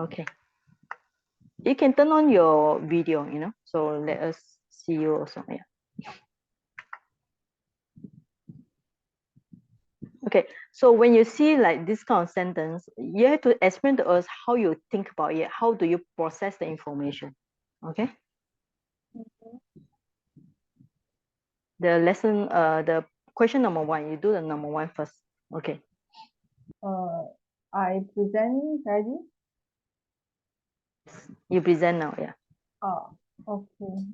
Okay. You can turn on your video, so let us see you also. Yeah. Okay, so when you see like this kind of sentence, you have to explain to us how you think about it. How do you process the information? Okay. The lesson, the question number 1, you do the number 1 first. Okay. I present, Pāļi. You present now, yeah. Okay.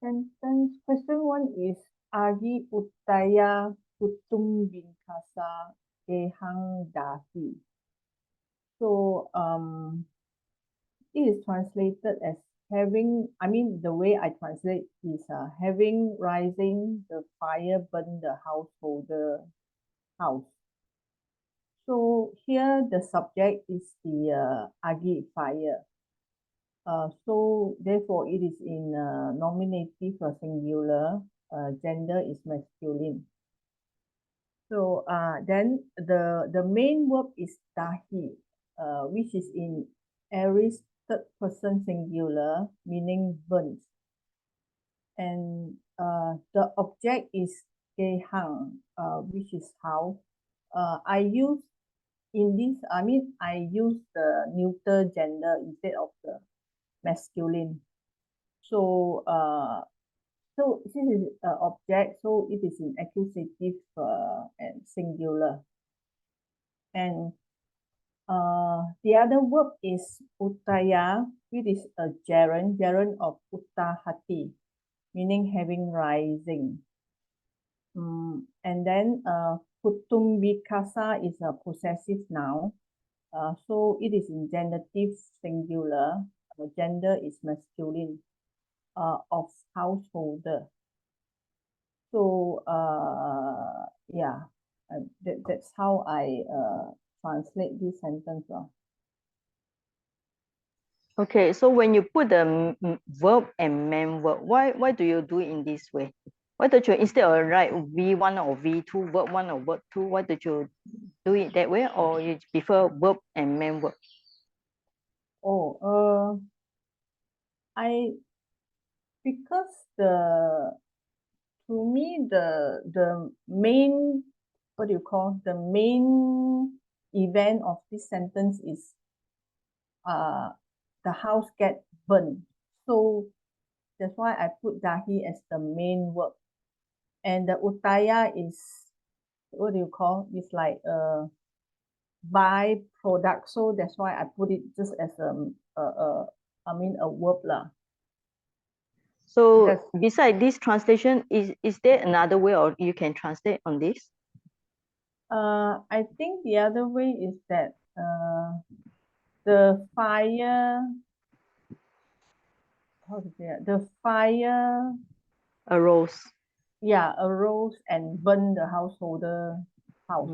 Sentence question 1 is Agi Uttaya Kutum Bingkasa Ehang Dahi. So it is translated as having, the way I translate is having rising the fire burn the householder house. So here the subject is the agi fire. So therefore it is in nominative or singular, gender is masculine. So then the main verb is dahi, which is in aorist third person singular, meaning burnt. And the object is gehang, which is house. I use the neuter gender instead of the masculine. So so this is object, so it is in accusative and singular. And the other verb is uttaya, which is a gerund of uttahati, meaning having rising. And then kutumbikasa is a possessive noun. So it is in genitive singular. Gender is masculine, of householder. So yeah, that's how I translate this sentence. Okay, so when you put the verb and main verb, why do you do it in this way? Why don't you, instead of write V1 or V2, verb 1 or verb 2, why don't you do it that way, or you prefer verb and main verb? Because to me the main, the main event of this sentence is the house get burned. So that's why I put dahi as the main verb. And the uttaya is, it's like a byproduct. So that's why I put it just as a verb lah. So beside this translation, is there another way or you can translate on this? I think the other way is that the fire, how to say it? The fire arose. Yeah, arose and burn the householder house.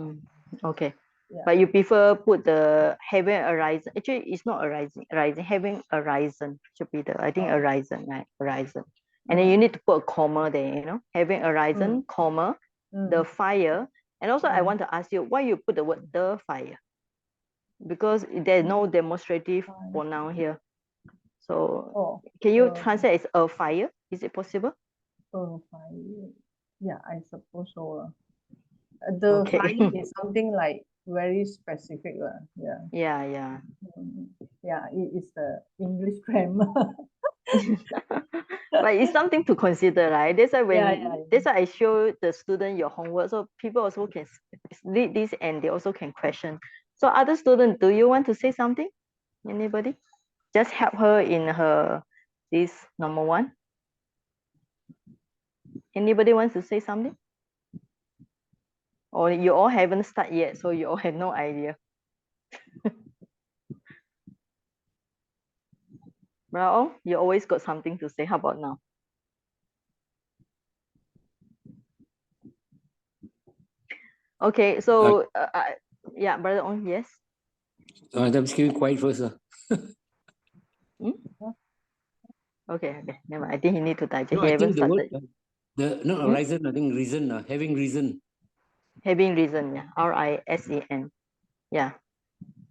Okay. Yeah. But you prefer put the having arisen. Actually, it's not arising. Having arisen should be the, I think, arisen, right? Arisen. And then you need to put a comma there, having arisen, comma, the fire. And also, I want to ask you, why you put the word the fire? Because there's no demonstrative pronoun here. So can you translate as a fire? Is it possible? Fire. Yeah, I suppose so. The fire is something like very specific. Yeah. Yeah. Yeah, it is the English grammar. But it's something to consider, right? That's why that's why I show the student your homework, so people also can read this and they also can question. So other students, do you want to say something? Anybody? Just help her in her this number 1. Anybody wants to say something? Or you all haven't started yet, so you all have no idea. Well, you always got something to say. How about now? Okay, so yeah, brother on, yes. I'm just keeping quiet first. Okay, never mind. I think he need to digest. No, he I haven't think started. not arisen, I think reason, having reason. Having reason, yeah. RISEN. Yeah.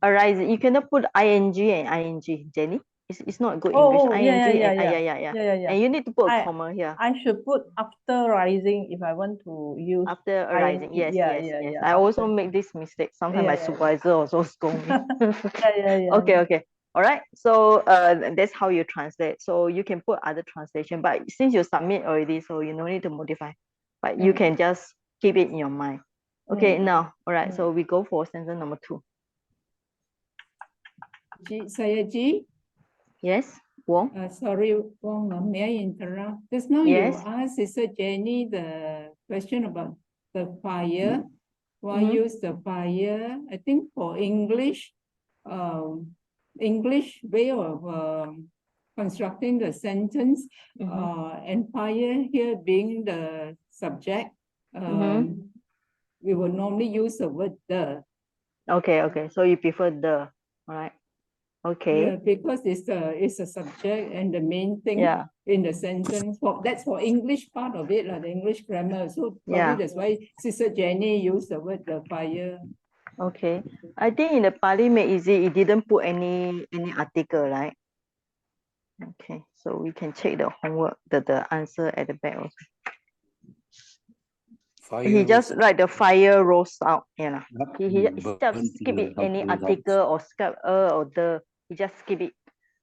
arising. You cannot put ing and ing, Jenny. It's not good English. Oh, ing yeah, and yeah. And you need to put a I- comma here. I should put after rising if I want to use After ing. arising, yes. Yeah. I also after. make this mistake. Sometimes my Yeah. supervisor also scold me. Yeah. Okay. All right. So that's how you translate. So you can put other translation, but since you submit already, so you no need to modify. But you can just keep it in your mind. Okay. Now, all right. So we go for sentence number 2. Saya G. Yes, Wong. Sorry, Wong, may I interrupt? Just now Yes. you asked Sister Jenny the question about the fire. Why use the fire? I think for English way of constructing the sentence, and fire here being the subject, we will normally use the word the. Okay. So you prefer the, all right. Okay. Yeah, because it's a subject and the main thing in the sentence. That's for English part of it, like the English grammar. So probably that's why Sister Jenny used the word the fire. Okay. I think in the Pāļi made easy, it didn't put any article, right? Okay, so we can check the homework, the answer at the back also. He just write the fire rose out, he just skip it, any article or skip or the, he just skip it.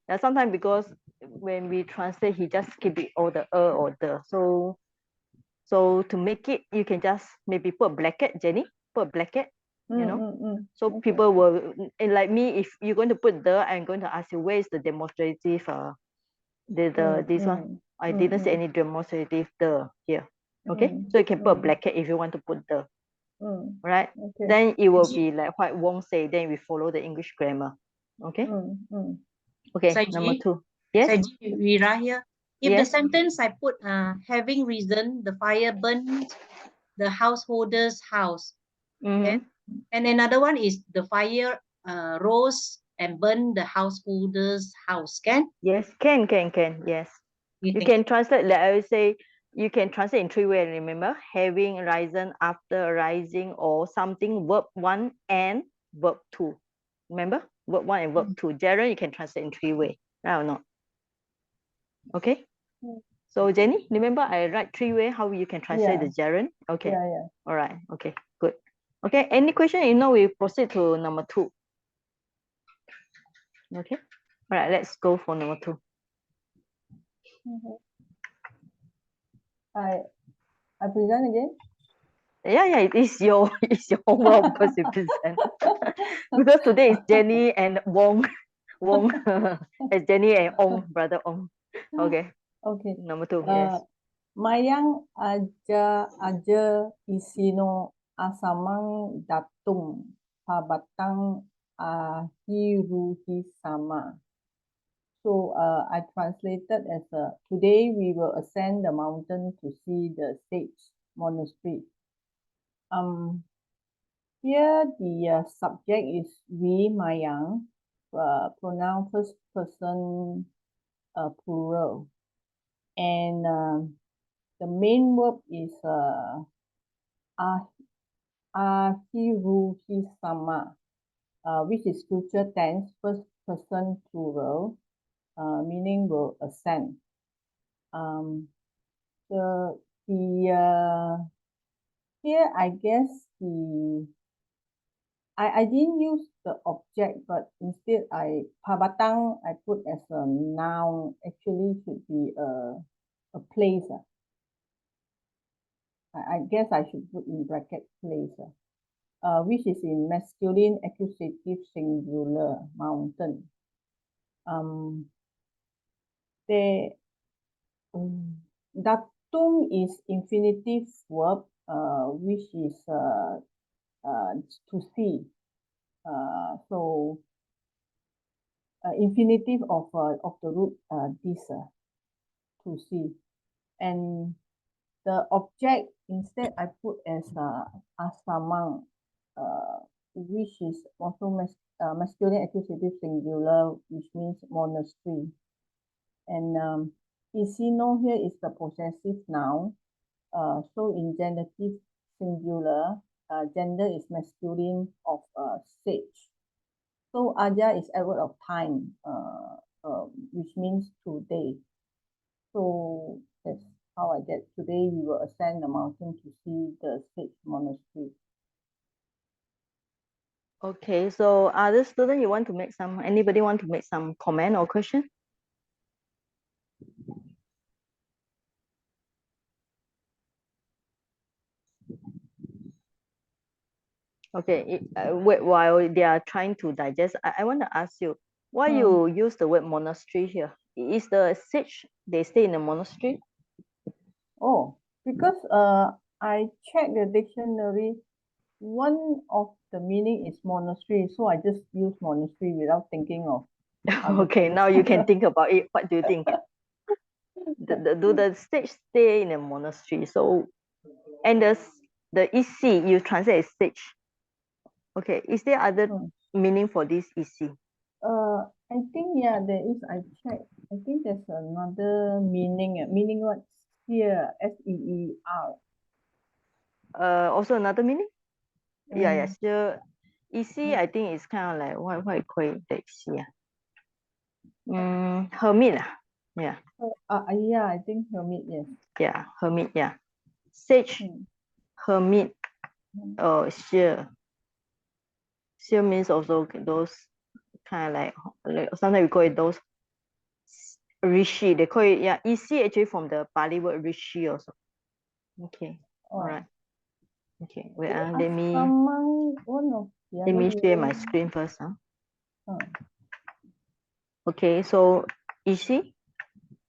Now sometimes because when we translate, he just skip it or the or the. So to make it, you can just maybe put a bracket, Jenny, put a bracket, So people will, and like me, if you're going to put the, I'm going to ask you where is the demonstrative this one. I didn't see any demonstrative the here. Okay, so you can put a bracket if you want to put the. Right? Okay. Then it will be like what Wong say, then we follow the English grammar. Okay? Okay, number 2. Yes? We write here. If the Yes. sentence I put having reason, the fire burned the householder's house. Okay? And another one is the fire rose and burned the householder's house. Can? Yes, can. Yes. You can translate, like I would say, you can translate in 3 ways, remember? Having risen, after rising, or something, verb 1 and verb 2. Remember? Verb 1 and verb 2. Gerald, you can translate in 3 ways, right or not? Okay? So Jenny, remember I write 3 ways how you can translate the gerund? Okay. Yeah. All right. Okay, good. Okay, any question? We proceed to number 2. Okay. All right, let's go for number 2. I present again. Yeah, it's your homework, of course you present. Because today is Jenny and Wong. It's Jenny and Ong, brother Ong. Okay. Okay. Number 2, yes. Mayang aja isino asamang datung pabatang hiruhi sama. So I translated as today we will ascend the mountain to see the sage monastery. Here the subject is we Mayang, pronoun first person plural, and the main verb is ahiruhi sama, which is future tense, first person plural, meaning will ascend. Here I guess I didn't use the object, but instead pabatang I put as a noun. Actually should be a place. I guess I should put in bracket place, which is in masculine accusative singular, mountain. Datum is infinitive verb, which is to see. So infinitive of the root this, to see, and the object instead I put as asamang, which is also masculine accusative singular, which means monastery. And isino here is the possessive noun. So in genitive singular, gender is masculine of sage. So aja is a word of time, which means today. So that's how I get today. We will ascend the mountain to see the sage monastery. Okay, so other student, you want to make some, anybody want to make some comment or question? Okay, wait, while they are trying to digest, I want to ask you, why you use the word monastery here? Is the sage, they stay in a monastery? Oh, because I checked the dictionary, one of the meaning is monastery, so I just use monastery without thinking of Okay, things. now you can think about it. What do you think? Do the sage stay in a monastery? So, and the EC, you translate as sage. Okay, is there other meaning for this EC? I think, yeah, there is. I checked. I think there's another meaning. Meaning what? Seer, S-E-E-R. Also another meaning? Yeah, Mm. yes. The EC, I think it's kind of like what you call it, the EC. Hermit. Yeah. Yeah, I think hermit, yes. Yeah, hermit, yeah. Sage, hermit, seer. Seer means also those kind of like sometimes we call it those rishi. They call it, yeah, EC actually from the Pāli word rishi also. Okay, all right. Okay, wait, let me share my screen first. Okay, so EC,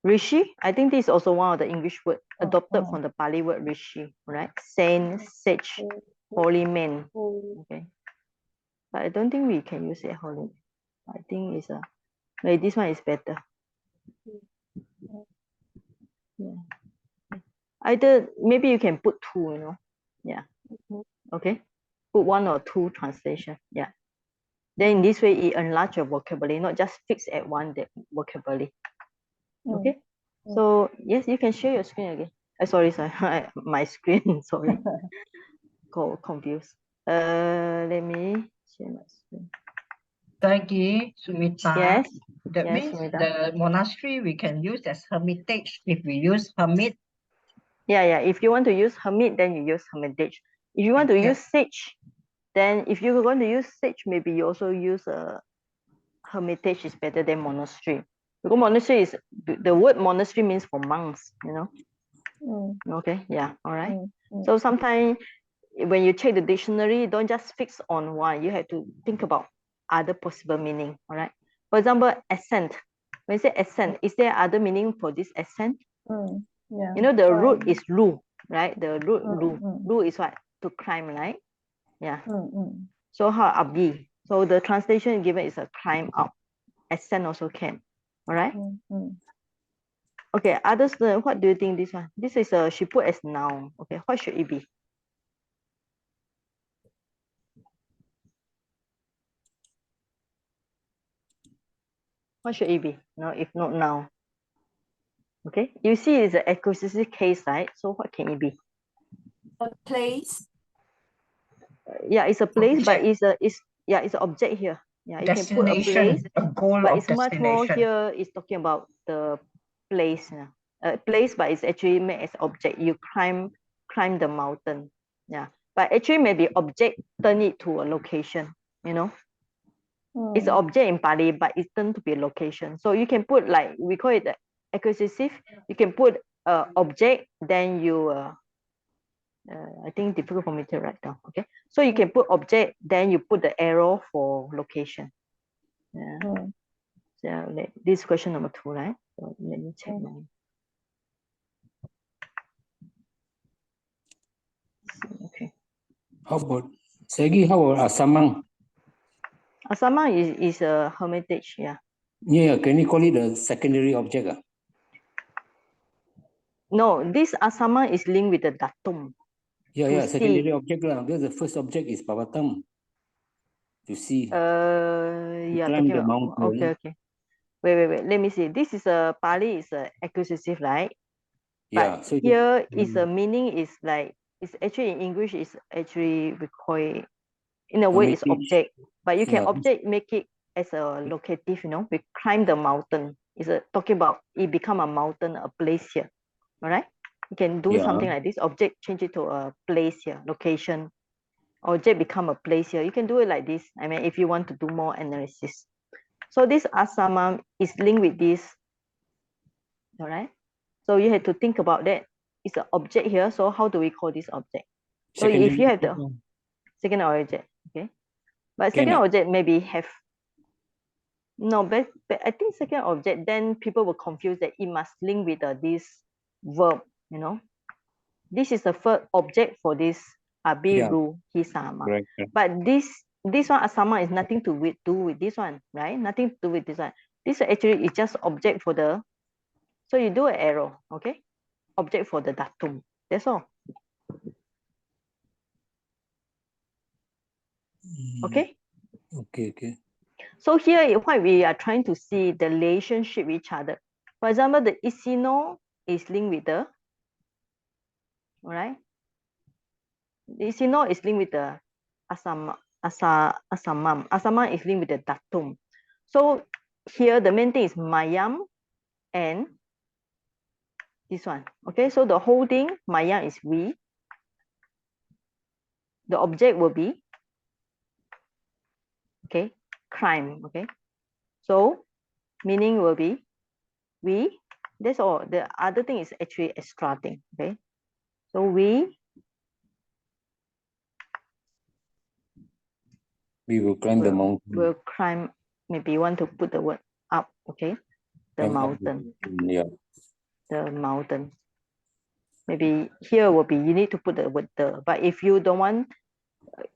rishi, I think this is also one of the English word adopted from the Pāli word rishi, right? Saint, sage, holy man. Okay, but I don't think we can use it holy. I think it's like this one is better. Yeah. Either maybe you can put two, you know. Yeah. Okay. Put one or two translation. Yeah. Then in this way it enlarge your vocabulary, not just fix at one vocabulary. Okay. So yes, you can share your screen again. Sorry, my screen. Sorry. Confused. Let me share my screen. Tagi, Sumita. Yes. That yes, means Sumita. the monastery we can use as hermitage if we use hermit. Yeah. If you want to use hermit, then you use hermitage. If you want to use sage, then if you're going to use sage, maybe you also use a hermitage is better than monastery. Because monastery is the word monastery means for monks, you know. Okay, yeah, all right. So sometimes when you check the dictionary, don't just fix on one. You have to think about other possible meaning. All right. For example, ascent. When you say ascent, is there other meaning for this ascent? Yeah. You know, the root is lu, right? The root lu. Lu is what? To climb, right? Yeah. So how abdi? So the translation given is a climb up. Ascent also can. All right. Okay. Others, what do you think this one? This is she put as noun. Okay. What should it be? What should it be? No, if not noun. Okay. You see, it's an acquisitive case, right? So what can it be? A place. Yeah, it's a place, but Object. it's an object here. Yeah, you can put a place, Destination, a goal but of it's much more destination. here. It's talking about the place. Place, but it's actually made as object. You climb the mountain. Yeah, but actually maybe object turn it to a location. You know, it's an object in Pāli, but it's turned to be a location. So you can put like we call it the acquisitive. You can put object, then you I think difficult for me to write down. Okay, so you can put object, then you put the arrow for location. Yeah. So this question number 2, right? So let me check mine. Okay. How about Segi? How about Asamang? Asamang is a hermitage. Yeah. Yeah, can you call it a secondary object? No, this Asamang is linked with the datum. Yeah, secondary object lah. Because the first object is Pavatam. To see. Yeah. Climb the mountain. Okay. Wait. Let me see. This is a Pāli is a acquisitive, right? Yeah. But So here is a meaning is like it's actually in English is actually we call it, in a way it's object, But you can object make it as a locative, you know, we climb the mountain. It's talking about it become a mountain, a place here. All right. You can do something like this. Object, change it to a place here, location. Object become a place here. You can do it like this. I mean, if you want to do more analysis. So this asama is linked with this. All right. So you have to think about that. It's an object here. So how do we call this object? So if you have the second object, okay. But second object maybe have no, but I think second object, then people will confuse that it must link with this verb, you know. This is the first object for this abiru hisama. Right. But this one asama is nothing to do with this one, right? Nothing to do with this one. This actually is just object for the, so you do an arrow, okay? Object for the datum. That's all. Okay? Okay. So here, what we are trying to see the relationship with each other. For example, the isino is linked with the, all right? The isino is linked with the asamam. Asamam is linked with the datum. So here, the main thing is mayam and this one. Okay, so the whole thing, mayam is we. The object will be, okay, crime. Okay, so meaning will be we. That's all. The other thing is actually extra thing. Okay, so we will climb the mountain. Will climb. Maybe you want to put the word up. Okay, the mountain. Yeah. The mountain. Maybe here will be you need to put the word the. But if you don't want,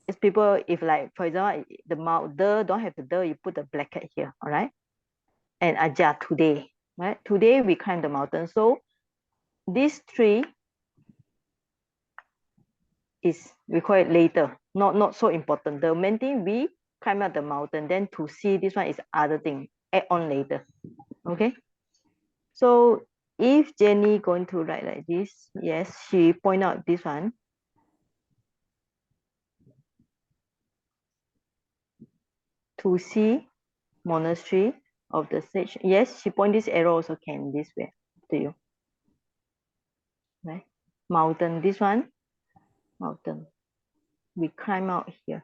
it's people, if like for example the the don't have the the, you put the bracket here. All right. And aja today, right? Today we climb the mountain. So this tree is we call it later, not so important. The main thing we climb up the mountain, then to see this one is other thing, add on later. Okay. So if Jenny going to write like this, yes, she point out this one. To see monastery of the sage. Yes, she point this arrow also can this way to you. Right? Mountain, this one, mountain. We climb out here.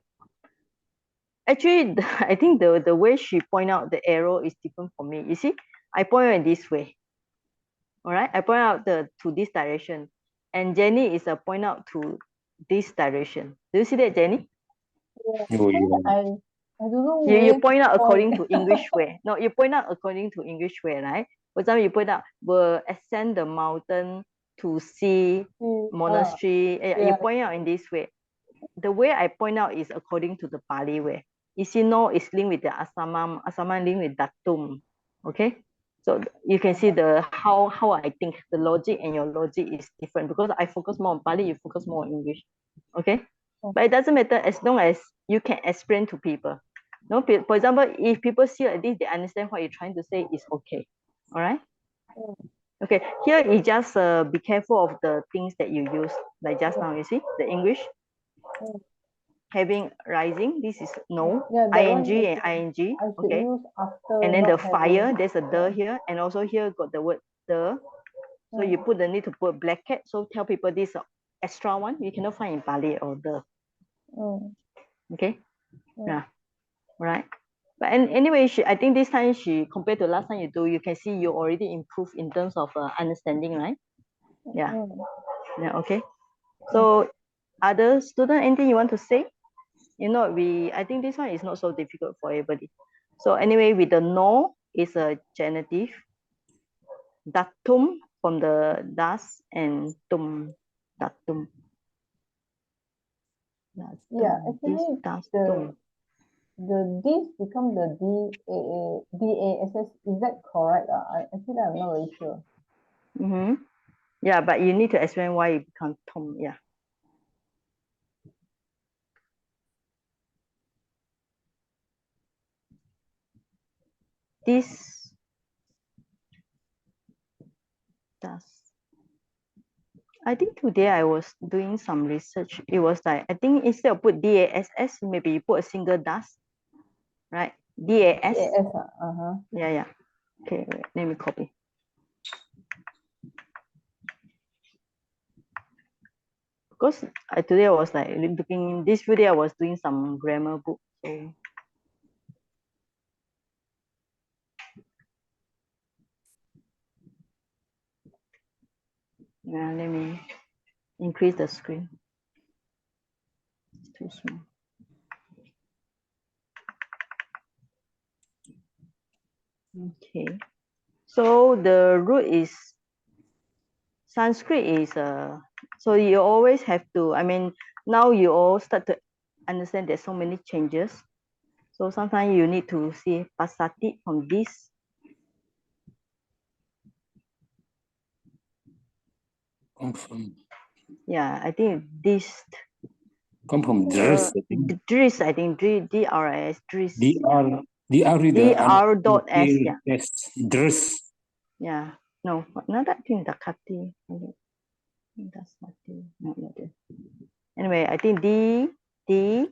Actually, I think the way she point out the arrow is different for me. You see, I point out this way. All right, I point out to this direction, and Jenny is a point out to this direction. Do you see that, Jenny? Yeah. I don't know. You point out according to English way. No, you point out according to English way, right? For example, you point out will ascend the mountain to see monastery. You point out in this way. The way I point out is according to the Pāli way. Isino is linked with the asamam, asamam linked with datum. Okay, so you can see the how I think the logic and your logic is different because I focus more on Pāli, you focus more on English. Okay, but it doesn't matter as long as you can explain to people. No, for example, if people see like this, they understand what you're trying to say is okay. All right. Okay, here you just be careful of the things that you use, like just now, you see, the English. Having rising, this is no, ing and ing, okay. And then the fire, there's a the here, and also here got the word the. So you put the need to put bracket. So tell people this extra one, you cannot find in Pāli or the. Okay, yeah, right. But anyway, I think this time compared to last time you can see you already improved in terms of understanding, right? Yeah. Yeah. Okay. So, other student, anything you want to say? I think this one is not so difficult for everybody. So anyway, with the no is a genitive. Datum from the das and tum, datum. Yeah, actually the this become the DASS. Is that correct? Actually, I'm not very sure. Yeah, but you need to explain why it becomes tom. Yeah. This does. I think today I was doing some research. It was like, I think instead of put DASS, maybe you put a single das. right? DAS. Yeah. Yeah. Okay, wait, let me copy. Because today I was like looking, this video I was doing some grammar book. So yeah, let me increase the screen. It's too small. Okay. So the root is Sanskrit is so you always have to, I mean, now you all start to understand there's so many changes. So sometimes you need to see pasati from this. Yeah, I think this. Come from Dris, I think. Dris, I think DRS, Dris. DR dot S, yeah. Yes, Dris. Yeah, no, not that thing, Dakati. That's not the, not that. Anyway, I think DRS,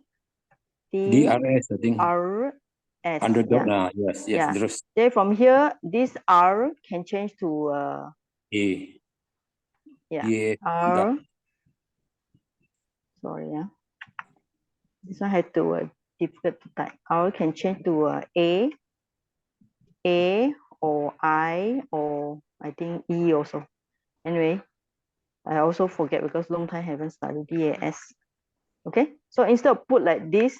I think. Under yeah. yes, yeah. Dris. Then from here, this R can change to A. Yeah, A. R. Sorry, yeah. This one had to difficult to type. R can change to A or I, or I think E also. Anyway, I also forget because long time haven't studied DAS. Okay, so instead of put like this,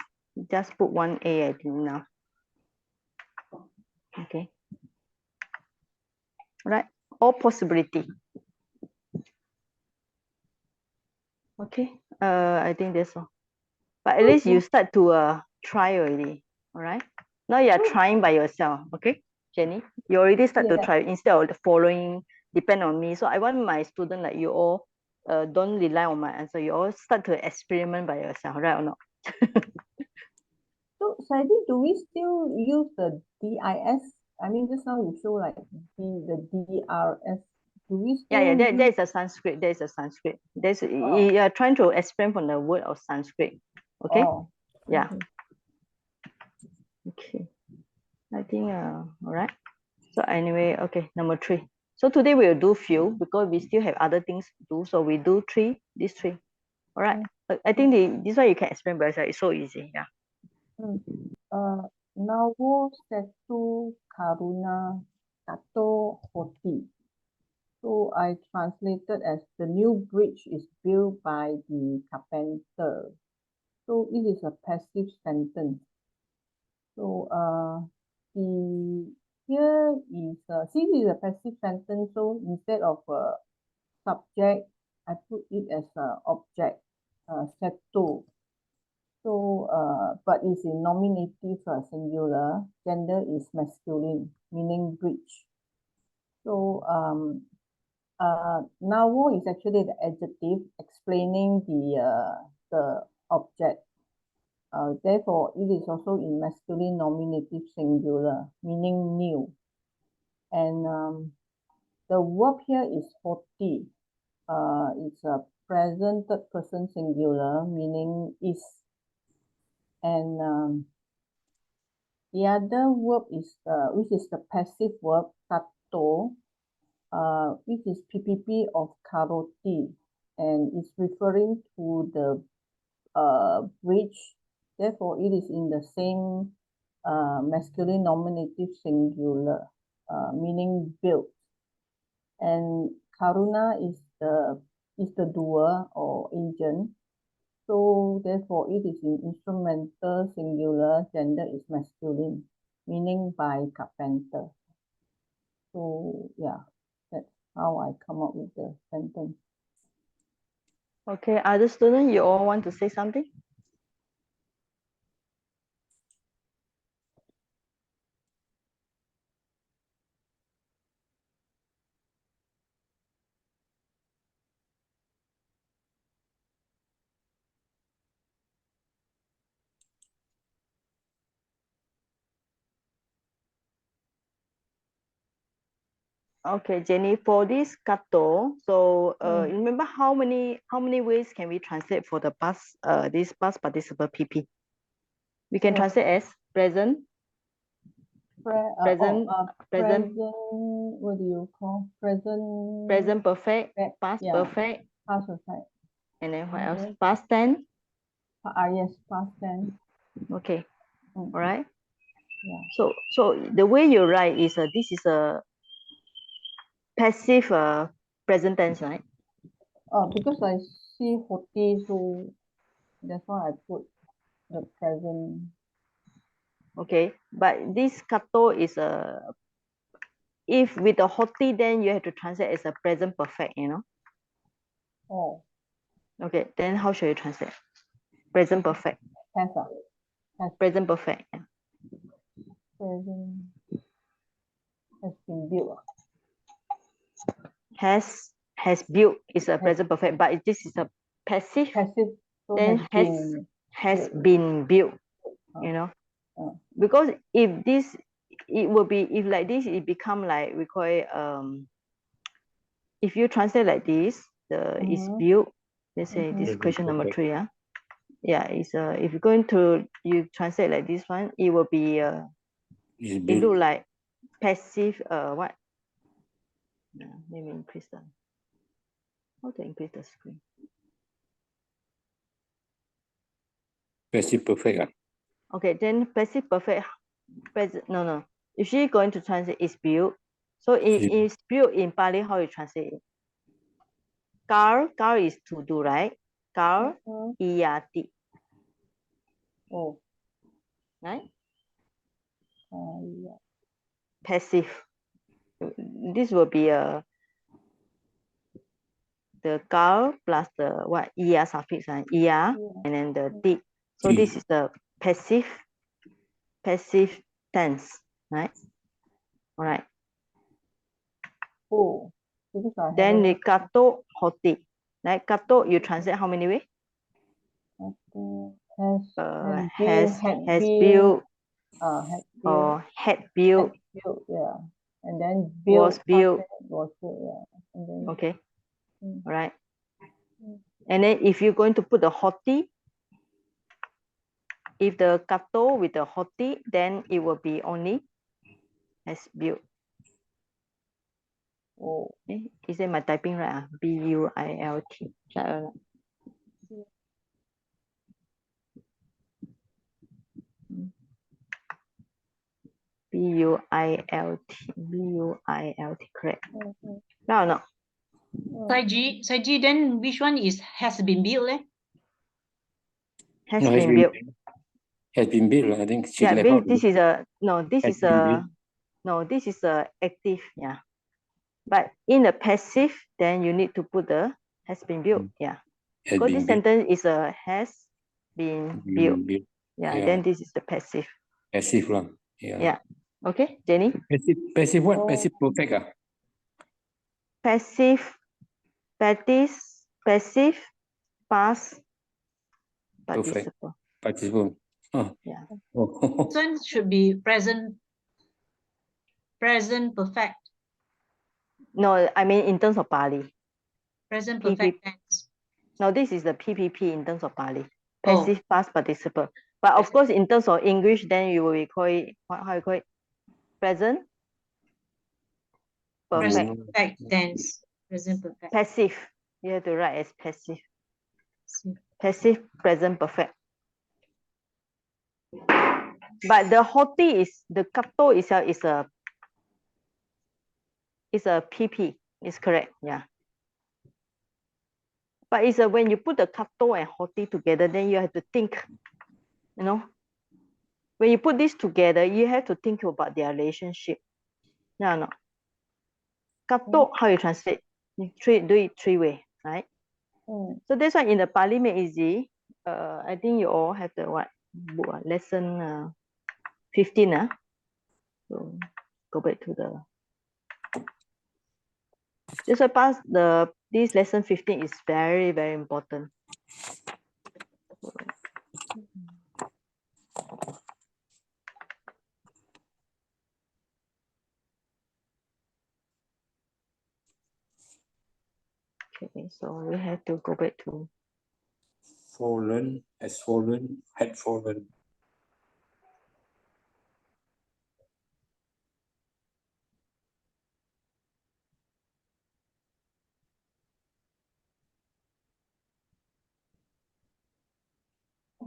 just put one A, I think now. Okay. Right, all possibility. Okay, I think that's all. But at least you start to try already. All right. Now you are trying by yourself. Okay, Jenny, you already start to try instead of following, depend on me. So I want my student like you all, don't rely on my answer. You all start to experiment by yourself, right or not? So Saidi, do we still use the DIS? I mean, just now you show like the DRS. Do we still Yeah, there is a Sanskrit. There is a Sanskrit. There's you are trying to explain from the word of Sanskrit. Okay. Yeah. Okay. I think all right. So anyway, okay, number 3. So today we'll do few because we still have other things to do. So we do 3, these 3. All right. I think this one you can explain by yourself. It's so easy. Yeah. Navo Setu Karuna Kato Hoti. So I translated as the new bridge is built by the carpenter. So it is a passive sentence. So here is since it's a passive sentence, so instead of a subject, I put it as an object, setu. So but it's in nominative singular, gender is masculine, meaning bridge. So navo is actually the adjective explaining the object. Therefore, it is also in masculine nominative singular, meaning new. And the verb here is 40. It's a present third person singular, meaning is. And the other verb is which is the passive verb kato, which is PPP of karoti, and it's referring to the bridge. Therefore, it is in the same masculine nominative singular, meaning built. And karuna is the doer or agent. So therefore, it is in instrumental singular, gender is masculine, meaning by carpenter. So yeah, that's how I come up with the sentence. Okay, other students, you all want to say something? Okay, Jenny, for this kato, so remember how many ways can we translate for the past this past participle PP? We can translate as present, Present, present, what do you call? Present perfect, past perfect. Past perfect. And then what else? Past tense. Yes, past tense. Okay. All right. Yeah. So the way you write is this is a passive present tense, right? Because I see hoti, so that's why I put the present. Okay, but this kato is if with a hoti, then you have to translate as a present perfect, you know. Oh. Okay, then how should you translate? Present perfect. Present perfect. Yeah. Present has been built. Has built is a present perfect, but this is a passive. Passive. So then has been built. You know, because if this, it will be, if like this, it become like we call it if you translate like this, the is built. Let's say this question number 3. It's if you're going to you translate like this one, it will be it look like passive what? Let me increase that. How to increase the screen? Passive perfect. Okay, then passive perfect present. No. If she's going to translate is built, so it is built in Pāli. How you translate it? Kar is to do, right? Kar iyati. Oh. Right? Yeah. Passive. This will be the kar plus the what iya suffix, iya, and then the ti. So this is the passive tense, right? All right. Oh. Then the kato hoti. Right? Kato you translate how many ways? Has built. Or had built. Yeah. And then was built. Yeah. And then, okay. All right. And then if you're going to put the hoti, if the kato with the hoti, then it will be only has built. Oh. Okay. Is it my typing right? B-U-I-L-T. B-U-I-L-T, correct. No. Saiji, then which one is has been built? Has been built. Has been built, I think. This is a this is a active, yeah. But in the passive, then you need to put the has been built, yeah. Because this sentence is a has been built. Yeah, then this is the passive. Passive lah. Yeah. Okay, Jenny? Passive what? Passive perfect. Passive past participle. Participle. Yeah. This one should be present perfect. No, I mean in terms of Pāli. Present perfect tense. No, this is the PPP in terms of Pāli. Passive past participle. But of course, in terms of English, then you will call it, how you call it? Present perfect. Perfect tense. Present perfect. Passive. You have to write as passive. Passive present perfect. But the hoti is, the kato itself is a PP. It's correct, yeah. But it's when you put the kato and hoti together, then you have to think, you know. When you put this together, you have to think about their relationship. No. Kato, how you translate? You do it 3 ways, right? So that's why in the Pāli made easy, I think you all have the what book, lesson 15. So go back to the. Just so pass this lesson 15 is very, very important. Okay, so we have to go back to fallen, has fallen, had fallen.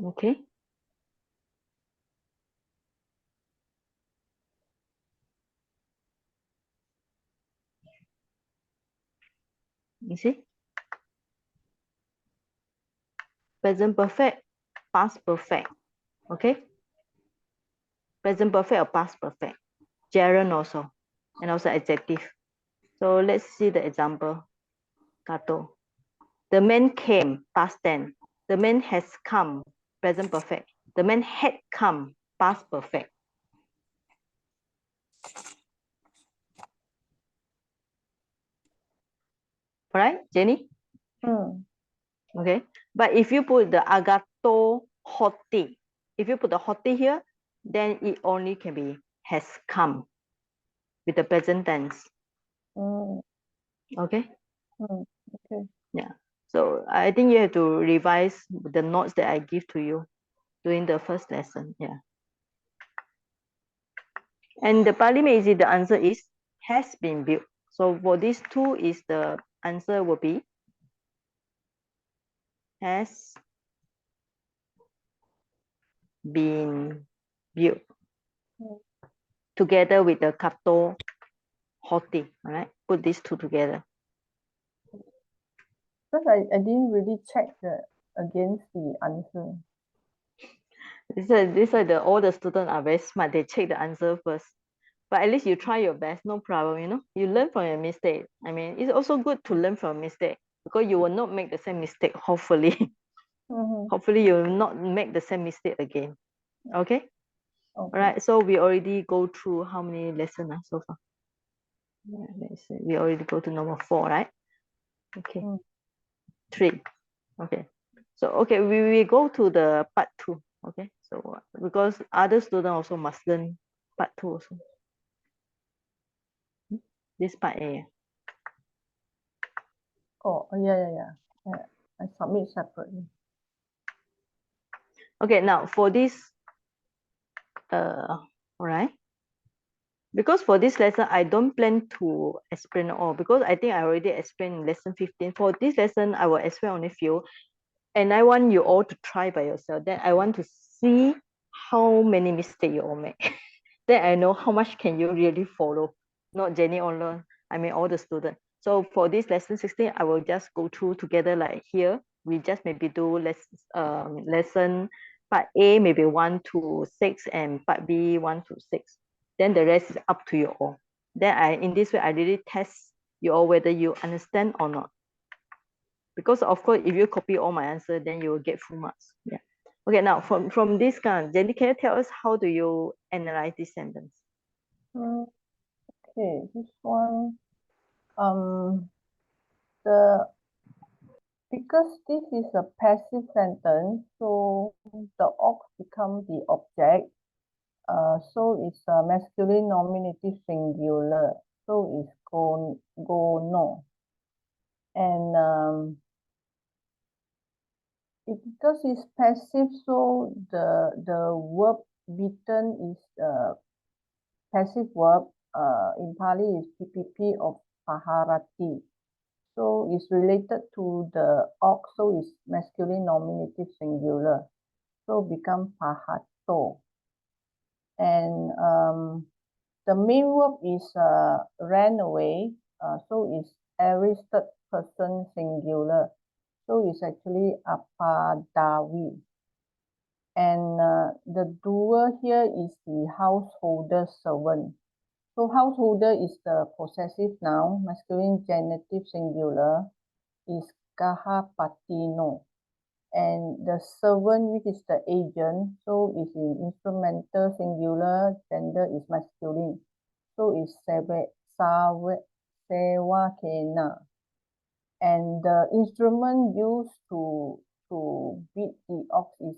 Okay. You see? Present perfect, past perfect. Okay? Present perfect or past perfect. Gerund also. And also adjective. So let's see the example. Kato. The man came, past tense. The man has come, present perfect. The man had come, past perfect. All right, Jenny? Okay. But if you put the agato hoti, if you put the hoti here, then it only can be has come with the present tense. Okay? Okay. Yeah. So I think you have to revise the notes that I give to you during the first lesson. Yeah. And the Pāli Meiji, the answer is has been built. So for these two is the answer will be has been built together with the kato hoti. All right, put these two together. Because I didn't really check against the answer. This is all the students are very smart. They check the answer first. But at least you try your best, no problem, you know. You learn from your mistake. I mean, it's also good to learn from mistake because you will not make the same mistake, hopefully. Hopefully you will not make the same mistake again. Okay? All right, so we already go through how many lessons so far? Yeah, let's see. We already go to number 4, right? Okay. 3. Okay. So, okay, we go to the part 2. Okay. So, because other students also must learn part 2 also. This part A. Oh, yeah. I submit separately. Okay, now for this, all right. Because for this lesson, I don't plan to explain all because I think I already explained in lesson 15. For this lesson, I will explain only few. And I want you all to try by yourself. Then I want to see how many mistakes you all make. Then I know how much can you really follow. Not Jenny alone. I mean all the students. So for this lesson 16, I will just go through together like here. We just maybe do lesson part A, maybe 1 to 6, and part B 1 to 6. Then the rest is up to you all. Then in this way, I really test you all whether you understand or not. Because of course, if you copy all my answer, then you will get full marks. Yeah. Okay, now from this kind, Jenny, can you tell us how do you analyze this sentence? Okay, this one, because this is a passive sentence, so the ox become the object. So it's a masculine nominative singular. So it's go no. And because it's passive, so the verb beaten is passive verb. In Pali is PPP of paharati. So it's related to the ox, so it's masculine nominative singular. So become pahato. And the main verb is ran away. So it's every third person singular. So it's actually apadawi. And the doer here is the householder servant. So householder is the possessive noun, masculine genitive singular is kahapatino. And the servant, which is the agent, so is in instrumental singular, gender is masculine. So is sewakena. And the instrument used to beat the ox is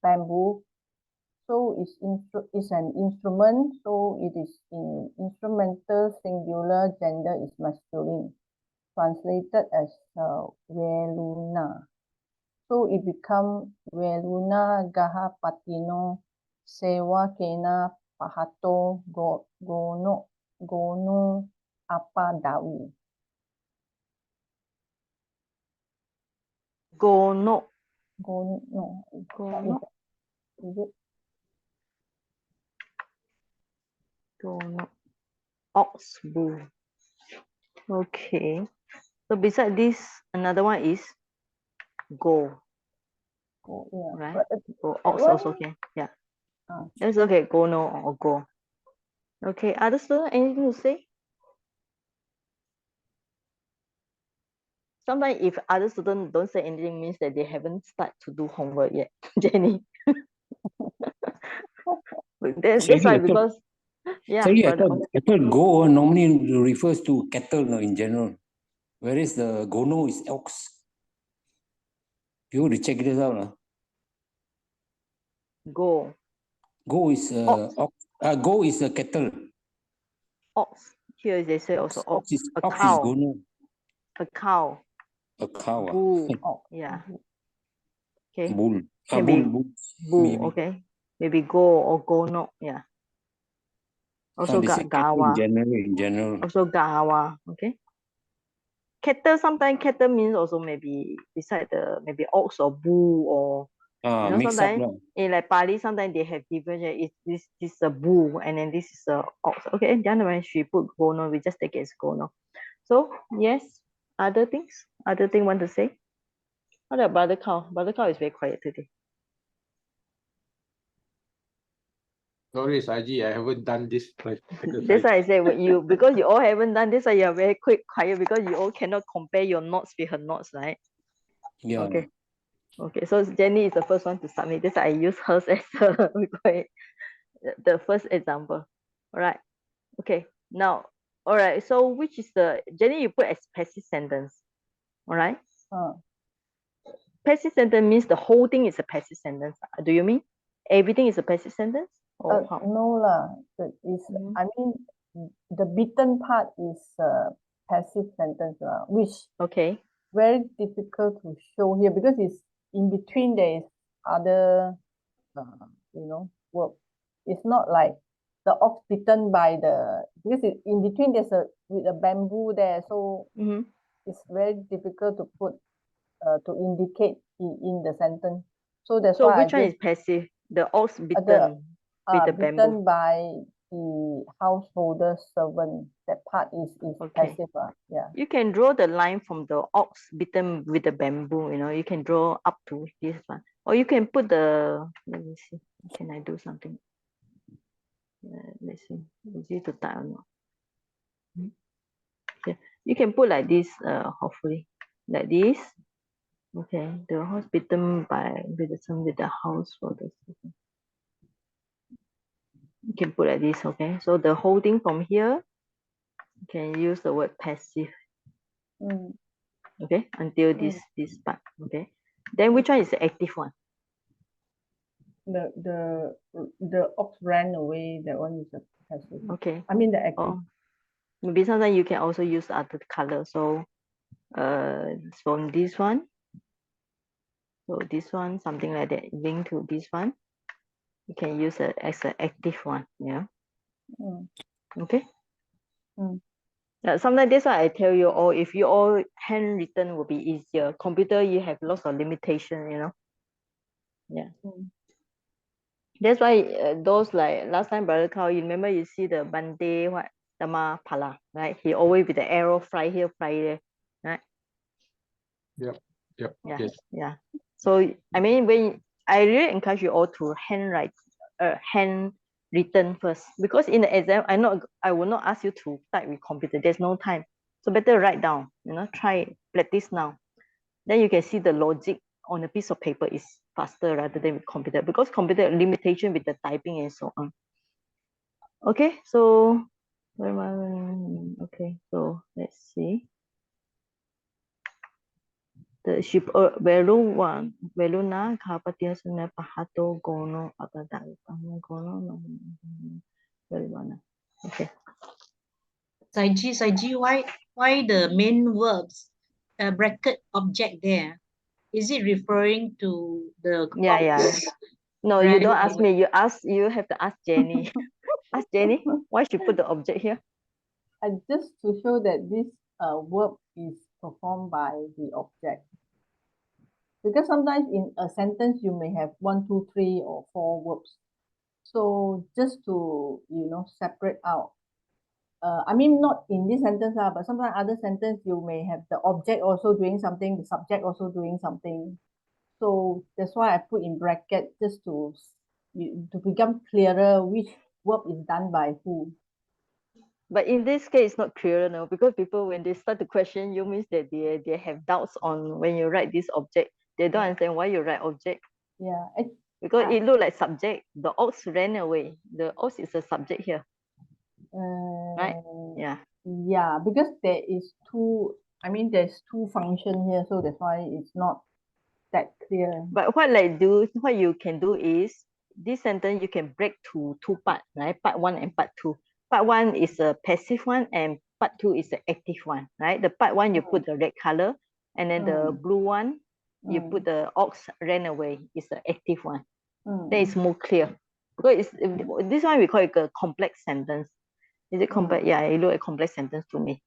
bamboo. So it's an instrument, so it is in instrumental singular, gender is masculine, translated as veluna. So it becomes veluna gaha patino sewa kena pahato gono apa dawi. Gono. Go, no. Go no. Is it? Go no. Ox, bull. Okay. So beside this, another one is go. Go, yeah. Right? But Go. Ox one, also okay. Yeah. ah, That's okay. Go no or go. Okay. Other student, anything to say? Sometimes if other students don't say anything, means that they haven't started to do homework yet, Jenny. That's why, because Sorry, I but thought go normally refers to cattle no, in general, whereas the gono is ox. You want to check this out. go. Go is Ox. ox. Go is a cattle. Ox. Here they say also Ox is a ox is cow. gono. A cow. A cow. Bull. oh, Yeah. Okay. Bull. Maybe Bull. bull. Maybe. Okay. Maybe go or go no. Yeah. Also They say got cattle gawa. in general. Also gawa. Okay. Cattle, sometimes cattle means also maybe beside the maybe ox or bull, or you know, Mix up sometimes in like Pāḷi, sometimes they have different. Is this is a bull and then this is a ox. Okay, then when she put gono, we just take it as gono. So yes, other things, want to say? How about brother cow? Brother cow is very quiet today. Sorry, Saji, I haven't done this exercise. That's why I say you, because you all haven't done this, so you are very quiet, because you all cannot compare your notes with her notes, right? Yeah. Okay. Okay, so Jenny is the first one to submit this. I use hers as the first example. All right. Okay. Now, all right. So which is the Jenny? You put as passive sentence. All right. Passive sentence means the whole thing is a passive sentence. Do you mean everything is a passive sentence? Or how? no lah. I mean, the bitten part is passive sentence which Okay. very difficult to show here because it's in between. There is other, work. It's not like the ox bitten by the, because it, in between there's with a bamboo there, so it's very difficult to put to indicate in the sentence. So that's why which one is passive? The ox bitten with the bitten bamboo. by the householder servant. That part is Okay. passive. Yeah. You can draw the line from the ox bitten with the bamboo. You know, you can draw up to this one, or you can put the. Let me see. Can I do something? Let's see. Easy to type or not? Yeah. You can put like this. Hopefully, like this. Okay. The horse bitten by with the house for this. You can put like this. Okay. So the whole thing from here, you can use the word passive. Okay, until this part. Okay, then which one is the active one? The ox ran away. That one is a passive. Okay. I mean the active. Maybe sometimes you can also use other color. So from this one, so this one, something like that, link to this one, you can use it as an active one. Yeah. Okay. Sometimes that's why I tell you all, if you all handwritten will be easier. Computer, you have lots of limitation, you know. Yeah. That's why those like last time Brother Carl, you remember you see the Bande what Dama Pala, right? He always with the arrow fly here, fly there, right? Yep. Yeah. Yes. Yeah. So I mean, when I really encourage you all to hand written first, because in the exam I will not ask you to type with computer. There's no time. So better write down. You know, try it, practice now. Then you can see the logic on a piece of paper is faster rather than with computer, because computer limitation with the typing and so on. Okay, so okay, so let's see. The ship veluna kapatia suna pahato gono gono okay. Saiji, why the main verbs bracket object there? Is it referring to the Yeah. No, you don't ask me. You have to ask Jenny. Ask Jenny why she put the object here. And just to show that this verb is performed by the object. because sometimes in a sentence you may have 1, 2, 3, or 4 verbs. So just to, separate out. I mean, not in this sentence, but sometimes other sentence you may have the object also doing something, the subject also doing something. So that's why I put in bracket just to become clearer which verb is done by who. But in this case, it's not clear now, because people, when they start to question you, means that they have doubts on when you write this object. They don't understand why you write object. Yeah. Because it looked like subject. The ox ran away. The ox is a subject here. Right? Yeah. Yeah, because there is there's two functions here, so that's why it's not that clear. But what you can do is, this sentence you can break to 2 parts, right? Part 1 and part 2. Part 1 is a passive one and part 2 is the active one, right? The part 1 you put the red color, and then the blue one you put the ox ran away, is the active one. Then it's more clear. Because this one we call it a complex sentence. Is it complex? Yeah, it looks like a complex sentence to me.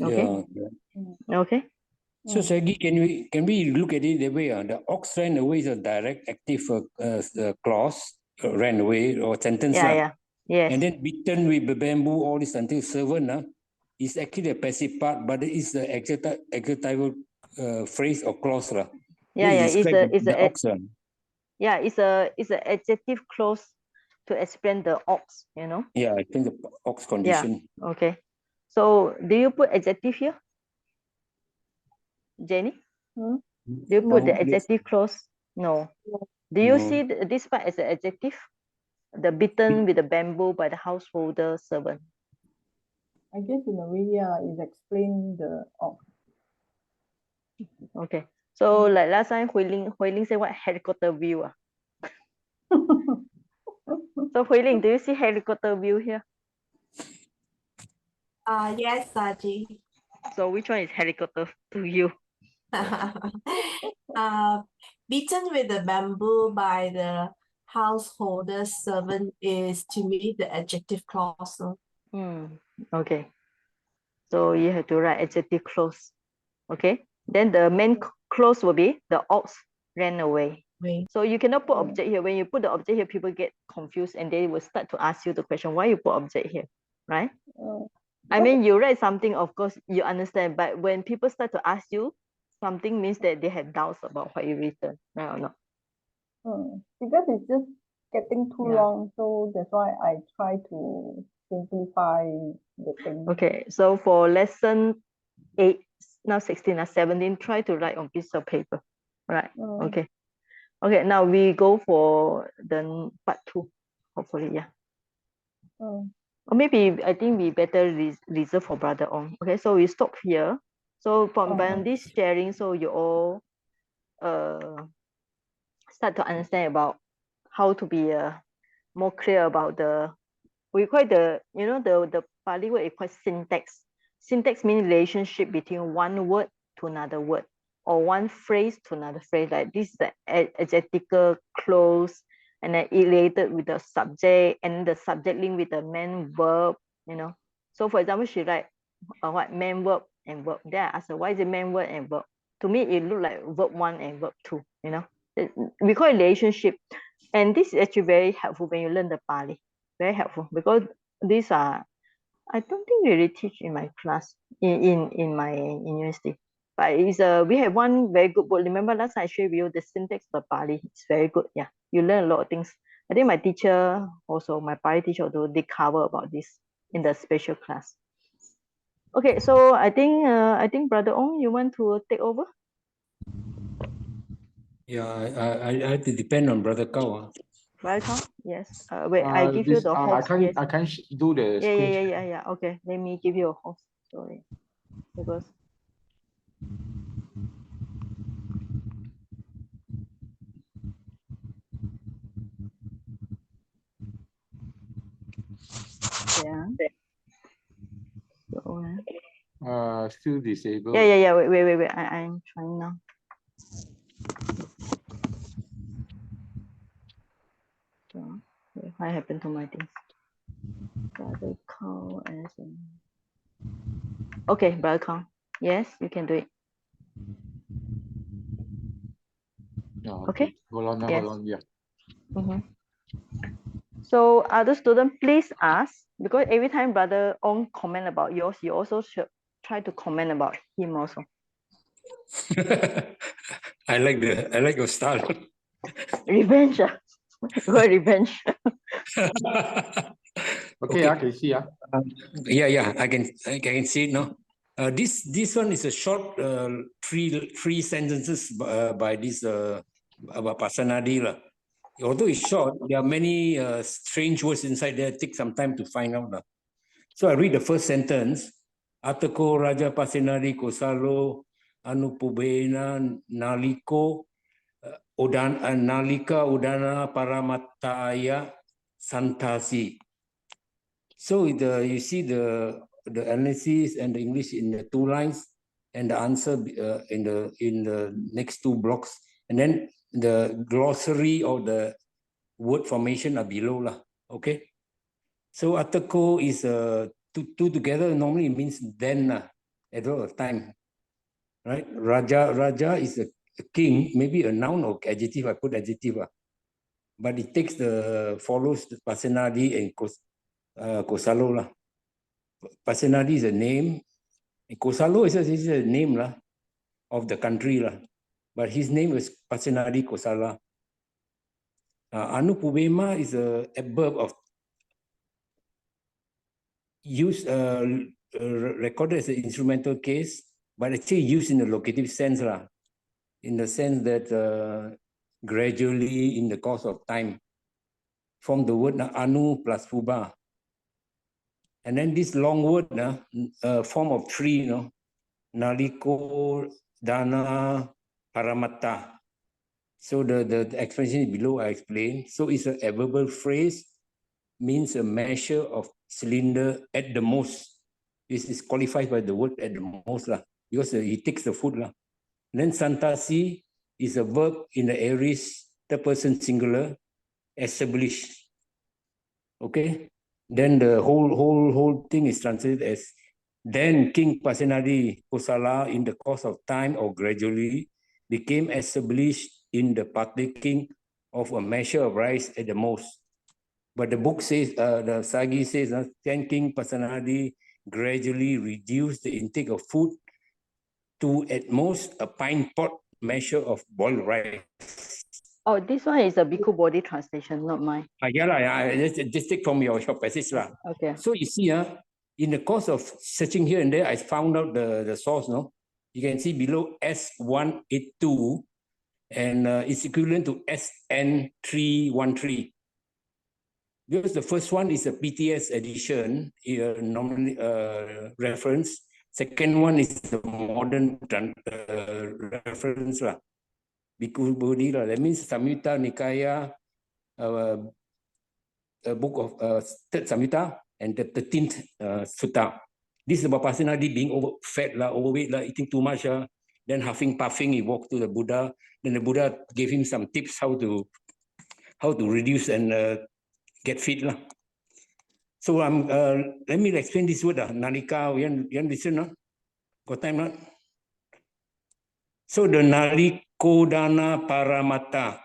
Okay. Yeah. Okay. So Shaggy, can we look at it that way? The ox ran away is a direct active clause, ran away or sentence. Yeah. Yes. And then beaten with the bamboo, all this until servant is actually a passive part, but it is the adjectival phrase or clause. Yeah, it's the ox. Yeah, it's an adjective clause to explain the ox, Yeah, I think the ox condition. Yeah, okay. So do you put adjective here, Jenny? Do you put the adjective clause? No. Do you see this part as an adjective? The beaten with the bamboo by the householder servant. I guess in a way, yeah, it's explain the ox. Okay. So like last time, Hui Ling said what? Helicopter view. So Hui Ling, do you see helicopter view here? Yes, Saji. So which one is helicopter to you? Beaten with the bamboo by the householder servant is to me the adjective clause. Okay. So you have to write adjective clause. Okay. Then the main clause will be the ox ran away. So you cannot put object here. When you put the object here, people get confused and they will start to ask you the question, why you put object here, right? I mean, you write something, of course, you understand, but when people start to ask you something, means that they have doubts about what you written, right or not? Because it's just getting too long, so that's why I try to simplify the thing. Okay, so for lesson 8, now 16 or 17, try to write on piece of paper. Right. Okay. Okay, now we go for the part 2, hopefully, yeah. Or maybe I think we better reserve for Brother Ong. Okay, so we stop here. So from this sharing, so you all start to understand about how to be more clear about we call it the Pāli word is called syntax. Syntax means relationship between one word to another word, or one phrase to another phrase. Like this is the adjective clause, and then it related with the subject, and the subject linked with the main verb. So for example, she write what main verb and verb. Then I ask her, why is it main verb and verb? To me, it look like verb 1 and verb 2. We call it relationship, and this is actually very helpful when you learn the Pāli. Very helpful, because these are, I don't think really teach in my class in my university, but it's we have one very good book. Remember last time I shared with you the syntax of Pāli. It's very good. Yeah, you learn a lot of things. I think my teacher also, my Pāli teacher, although they cover about this in the special class. Okay, so I think Brother Ong, you want to take over? Yeah, I have to depend on Brother Kao. Brother Kao? Yes. Wait, I give you the host. I can't do the screen. Yeah. Okay, let me give you a host. Sorry, because yeah. So, still disabled. Yeah. Wait. I'm trying now. So, what happened to my things? Brother Kao as okay, Brother Kao. Yes, you can do it. Okay. Hold on, Yes. hold on. Yeah. So other student, please ask, because every time Brother Ong comment about yours, you also should try to comment about him also. I like your style. Revenge. What revenge? Okay, I can see. Yeah, I can see it now. This one is a short three sentences by this about Pasanadi lah. Although it's short, there are many strange words inside there. Take some time to find out lah. So I read the first sentence. Atako Raja Pasenadi Kosalo Anupubena Naliko Nalika Udana Paramataya Santasi. So you see the analysis and the English in the 2 lines, and the answer in the next 2 blocks, and then the glossary of the word formation are below lah. Okay. So atako is two together normally means then at all time, right? Raja is a king, maybe a noun or adjective. I put adjective but it takes follows the Pasenadi and Kosalo lah. Pasenadi is a name. Kosalo is a name lah of the country lah. But his name is Pasenadi Kosala. Anupubema is a adverb of used recorded as an instrumental case, but actually used in the locative sense lah. In the sense that gradually in the course of time, from the word anu plus puba. And then this long word, form of 3, naliko, dana, paramata. So the explanation below I explained. So it's an adverbial phrase, means a measure of cylinder at the most. This is qualified by the word at the most lah, because he takes the food lah. Then santasi is a verb in the aorist, third person singular, established. Okay. Then the whole thing is translated as, then King Pasenadi Kosala in the course of time or gradually became established in the partaking of a measure of rice at the most. But the book says, the Sagi says, then King Pasenadi gradually reduced the intake of food to at most a pint pot measure of boiled rice. Oh, this one is a Bhikkhu Bodhi translation, not mine. Just take from your passage lah. Okay. So you see, in the course of searching here and there, I found out the source. No, you can see below S182, and it's equivalent to SN313. Because the first one is a PTS edition, normally reference. Second one is the modern reference lah. Bhikkhu Bodhi lah. That means Samyutta Nikaya, a book of third Samyutta and the 13th Sutta. This is about Pasenadi being fat lah, overweight lah, eating too much then huffing puffing. He walked to the Buddha. Then the Buddha gave him some tips how to reduce and get fit lah. So let me explain this word nalika. You listen got time not? So the nalikodana paramata.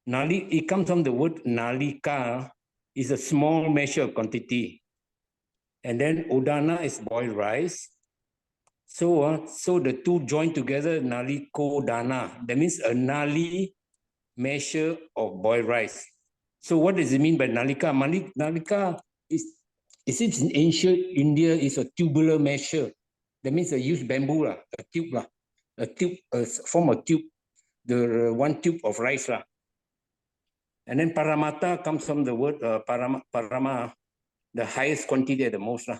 It comes from the word nalika, is a small measure of quantity. And then udana is boiled rice. So the two join together, nalikodana. That means a nali measure of boiled rice. So what does it mean by nalika? Nalika is in ancient India is a tubular measure. That means they use bamboo a tube form of tube, the one tube of rice lah. And then paramata comes from the word parama, the highest quantity at the most lah.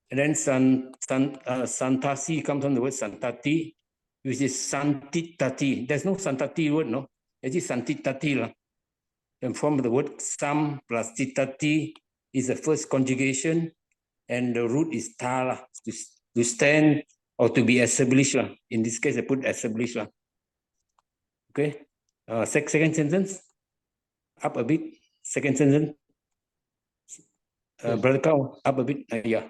And then santasi comes from the word santati, which is santitati. There's no santati word, no. It's santitati lah. And from the word sam plus titati is the first conjugation, and the root is ta lah, to stand or to be established lah. In this case, I put established lah. Okay. Second sentence, up a bit. Second sentence, Brother Kao, up a bit. Yeah.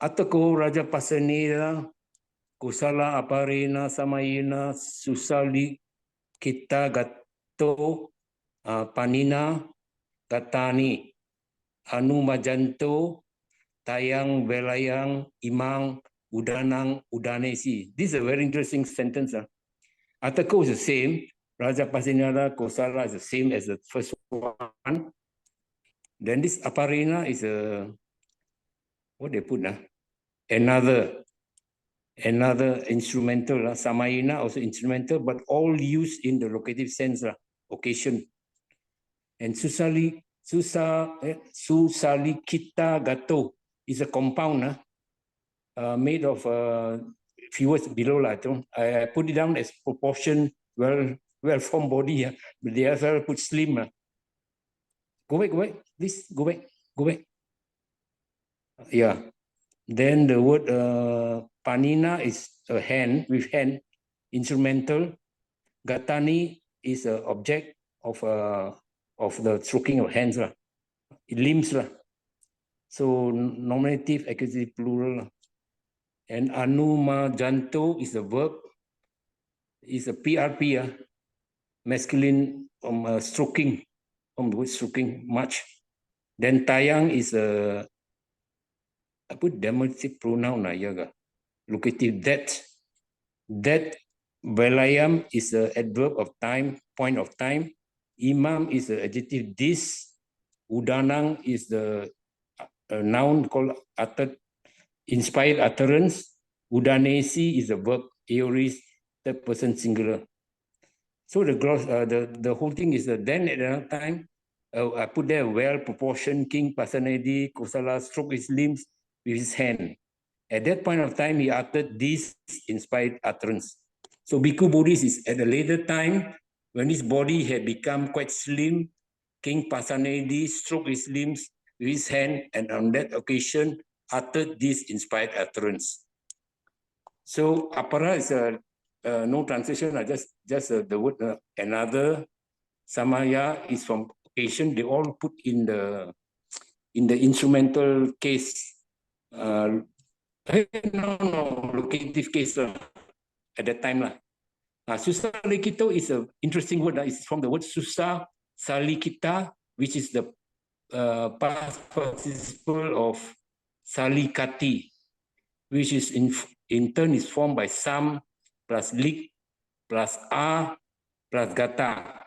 Atako Raja Pasenadi kusala aparena samayena susali kita gato panina katani anu majanto tayang velayang imang udanang udanesi. This is a very interesting sentence. Atako is the same. Raja Pasinara Kosala is the same as the first one. Then this aparena is a what they put another instrumental. Samayana also instrumental, but all used in the locative sense, occasion. And susali kita gato is a compound made of few words below. I put it down as proportion, well-formed body, but the other put slim. Go back, please, go back. Yeah. Then the word panina is a hand, with hand, instrumental. Gatani is an object of the stroking of hands, limbs. So nominative, accusative, plural. And anuma janto is a verb, is a PRP, masculine from stroking, from the word stroking, much. Then tayang is a demonstrative pronoun, locative, that velayam is an adverb of time, point of time. Imam is the adjective this. Udanang is the noun called inspired utterance. Udanesi is the verb, aorist, third person singular. So the whole thing is then at another time, I put there well-proportioned king Pasanadi Kosala stroke his limbs with his hand. At that point of time, he uttered this inspired utterance. So Bhikkhu Bodhis is at a later time, when his body had become quite slim, King Pasanadi stroked his limbs with his hand, and on that occasion, uttered this inspired utterance. So apara is no translation, just the word another. Samaya is from occasion. They all put in the instrumental case. No, locative case at that time. Susah salikito is an interesting word. It's from the word susah salikita, which is the past participle of salikati, which is in turn is formed by sam plus lik plus a plus gata.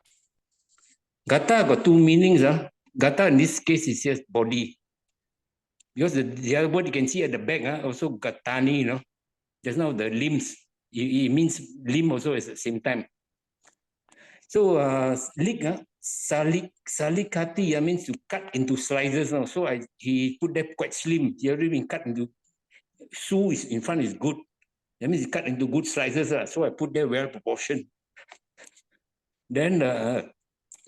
Gata got two meanings. Gata in this case is just body. Because the other word you can see at the back, also gatani, just now the limbs, it means limb also at the same time. So salikati means to cut into slices. So he put that quite slim. He already been cut into, su is in front is good. That means he cut into good slices. So I put there well proportioned. Then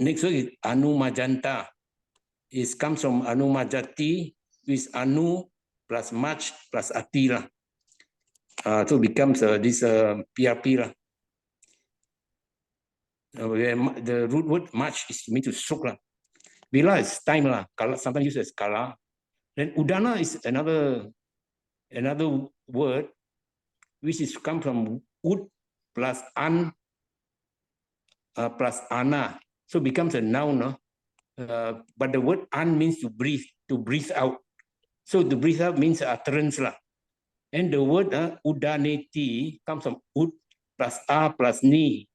next word is anu majanta. It comes from anu majati, with anu plus much plus ati. So becomes this PRP. The root word much is meant to stroke. Vela is time. Kala, sometimes used as kala. Then udana is another word which is come from ud plus an plus ana. So becomes a noun. But the word an means to breathe out. So to breathe out means utterance. And the word udaneti comes from ud plus a plus ni.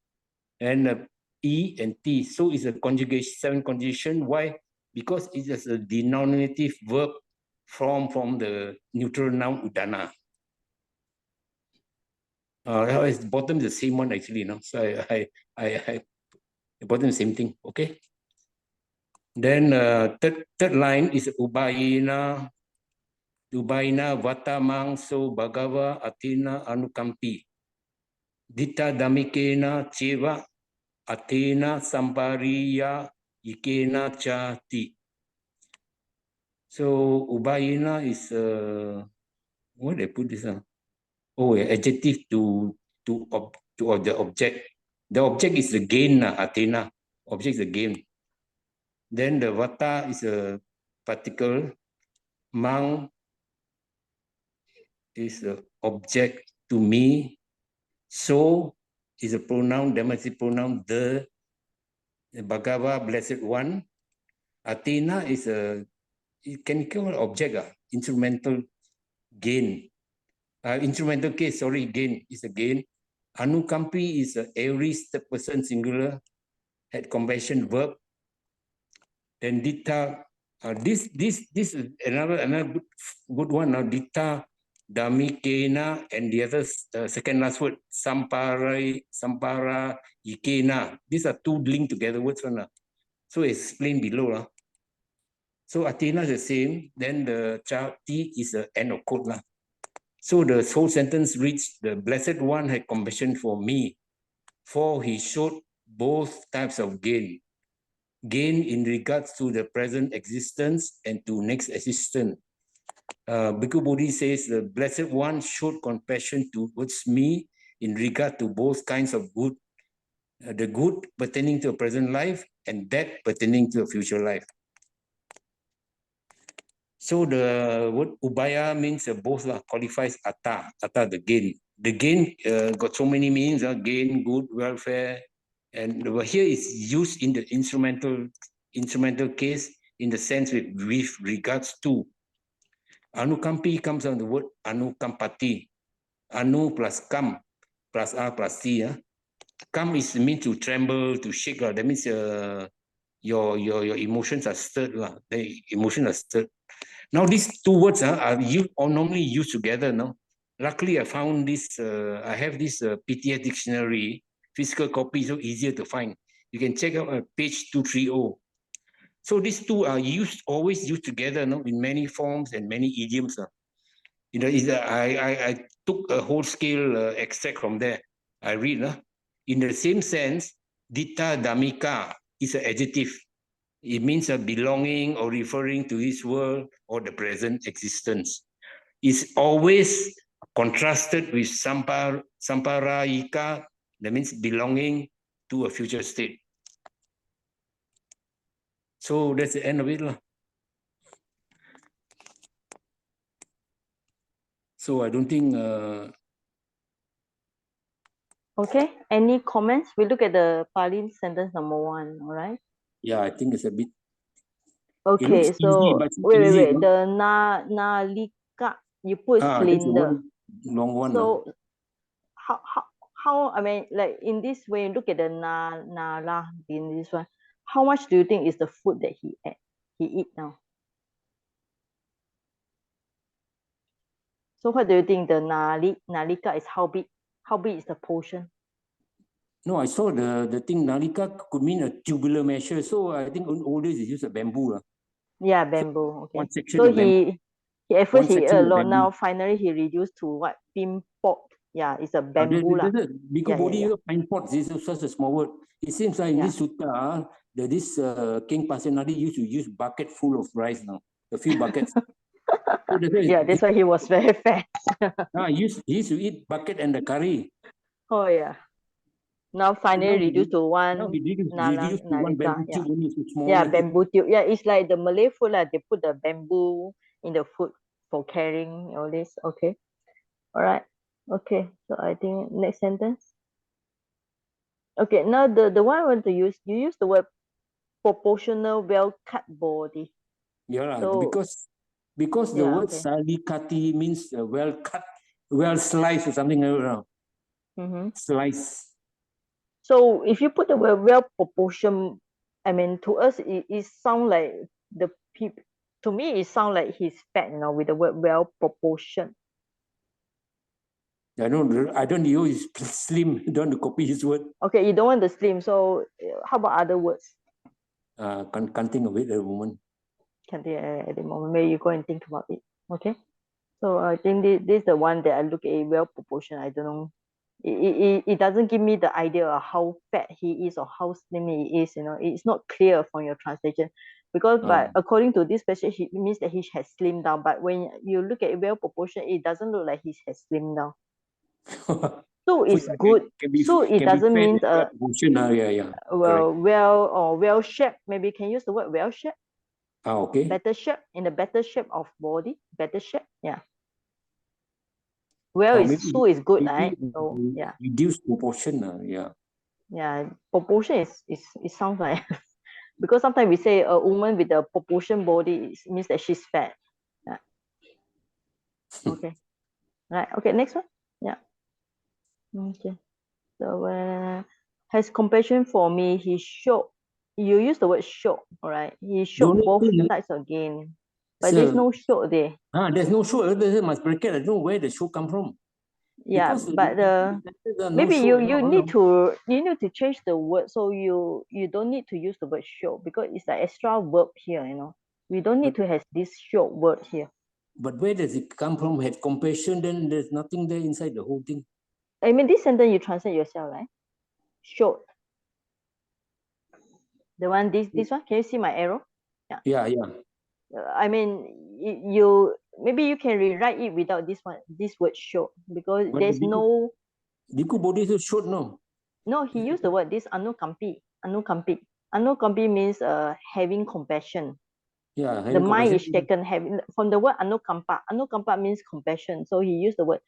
And E and T. So it's a conjugation, 7 conjugation. Why? Because it is a denominative verb from the neutral noun udana. It's bottom is the same one actually, so I bottom the same thing. Okay. Then third line is ubayina vatamang so bhagava atina anukampi dita damikena cheva Athena Sampariya Ikena Chati. So Ubayina is what they put this on? Adjective to the object. The object is the gain, Athena. Object is the gain. Then the Vata is a particle. Mang is the object. to me. So is a pronoun, demonstrative pronoun, the Bhagava, Blessed One. Athena is a, it can call object, instrumental gain. Instrumental case, sorry, gain is a gain. Anukampi is a aorist third person singular, had compassion verb. Then Ditta, this is another good one now. Ditta, Damikena, and the other second last word, Sampara Ikena. These are two linked together words. So explain below. So Athena is the same. Then the child T is the end of quote. So the whole sentence reads, the Blessed One had compassion for me, for he showed both types of gain. Gain in regards to the present existence and to next existence. Bhikkhu Bodhi says, the Blessed One showed compassion towards me in regard to both kinds of good, the good pertaining to a present life and that pertaining to a future life. So the word ubaya means both qualifies atta, the gain. The gain got so many meanings, gain, good, welfare, and here is used in the instrumental case in the sense with regards to. Anukampi comes from the word anukampati. Anu plus kam plus a plus c. Kam is mean to tremble, to shake. That means your emotions are stirred. The emotions are stirred. Now these two words are normally used together. No, luckily I found this. I have this PTS dictionary physical copy, so easier to find. You can check out page 230. So these two are always used together, no, in many forms and many idioms. You know, I took a whole scale extract from there. I read. In the same sense, Ditta Dhammika is an adjective. It means a belonging or referring to this world or the present existence. It's always contrasted with Samparayika, that means belonging to a future state. So that's the end of it. So I don't think... Okay, any comments? We look at the Pāḷi sentence number 1, all right? Yeah, I think it's a bit... Okay, so easy, wait. No? The nalika, you put cylinder. Long one. So how I mean, like in this way, look at the nala in this one. How much do you think is the food that he eat now? So what do you think the nalika is how big? How big is the portion? No, I saw the thing nalika could mean a tubular measure. So I think in old days they use a bamboo. Yeah, bamboo. So, okay. One section so of bamboo. he at first he ate a lot. Now finally he reduced to what? Pin pot. Yeah, it's a bamboo. Bhikkhu Bodhi pine pot is such a small word. It seems like in this sutta that this King Pasenadi used to use bucket full of rice now. A few buckets. So that's why he was very fat. He used to eat bucket and the curry. Oh yeah. Now finally reduced to one. Now reduced to one bamboo tube only, so small. Yeah, bamboo tube. Yeah, it's like the Malay food they put the bamboo in the food for carrying all this. Okay. All right. Okay. So I think next sentence. Okay. Now the one I want to use, you use the word proportional well-cut body. Yeah, so, because the word salikati means well cut, well sliced or something around. Slice. So if you put the word well proportion, I mean, to us it sounds like the people. To me, it sounds like he's fat, with the word well proportion. I don't use slim. Don't copy his word. Okay, you don't want the slim. So how about other words? Can't think of it at the moment. Can't think at the moment. Maybe you go and think about it. Okay. So I think this is the one that I look at well proportion. I don't know. It doesn't give me the idea of how fat he is or how slim he is. It's not clear from your translation, because but according to this passage, it means that he has slimmed down. But when you look at well proportion, it doesn't look like he has slimmed down. So it's good. So it doesn't mean well shaped. Maybe can use the word well shaped. Okay. Better shape, in a better shape of body. Better shape. Yeah. well Or is maybe- su is good, maybe right? So yeah. Reduce proportion, yeah. Yeah, proportion is it sounds like because sometimes we say a woman with a proportion body means that she's fat. Yeah. Okay. Right. Okay. Next one. Yeah. Okay. So has compassion for me. He showed. You use the word show. All right. He showed both sides again, but there's no show there. There's no show. There's must bracket. I don't know where the show come from. Yeah, Because but maybe you need to change the word, so you don't need to use the word show because it's an extra verb here. We don't need to have this short word here. But where does it come from? Had compassion, then there's nothing there inside the whole thing. I mean, this sentence you translate yourself, right? Short. The one this one. Can you see my arrow? Yeah. I mean, you maybe you can rewrite it without this word short because there's no. Diku body is short, no. No, he used the word this anukampi. Anukampi means having compassion. Yeah. The mind is taken having from the word anukampa. Anukampa means compassion. So he used the word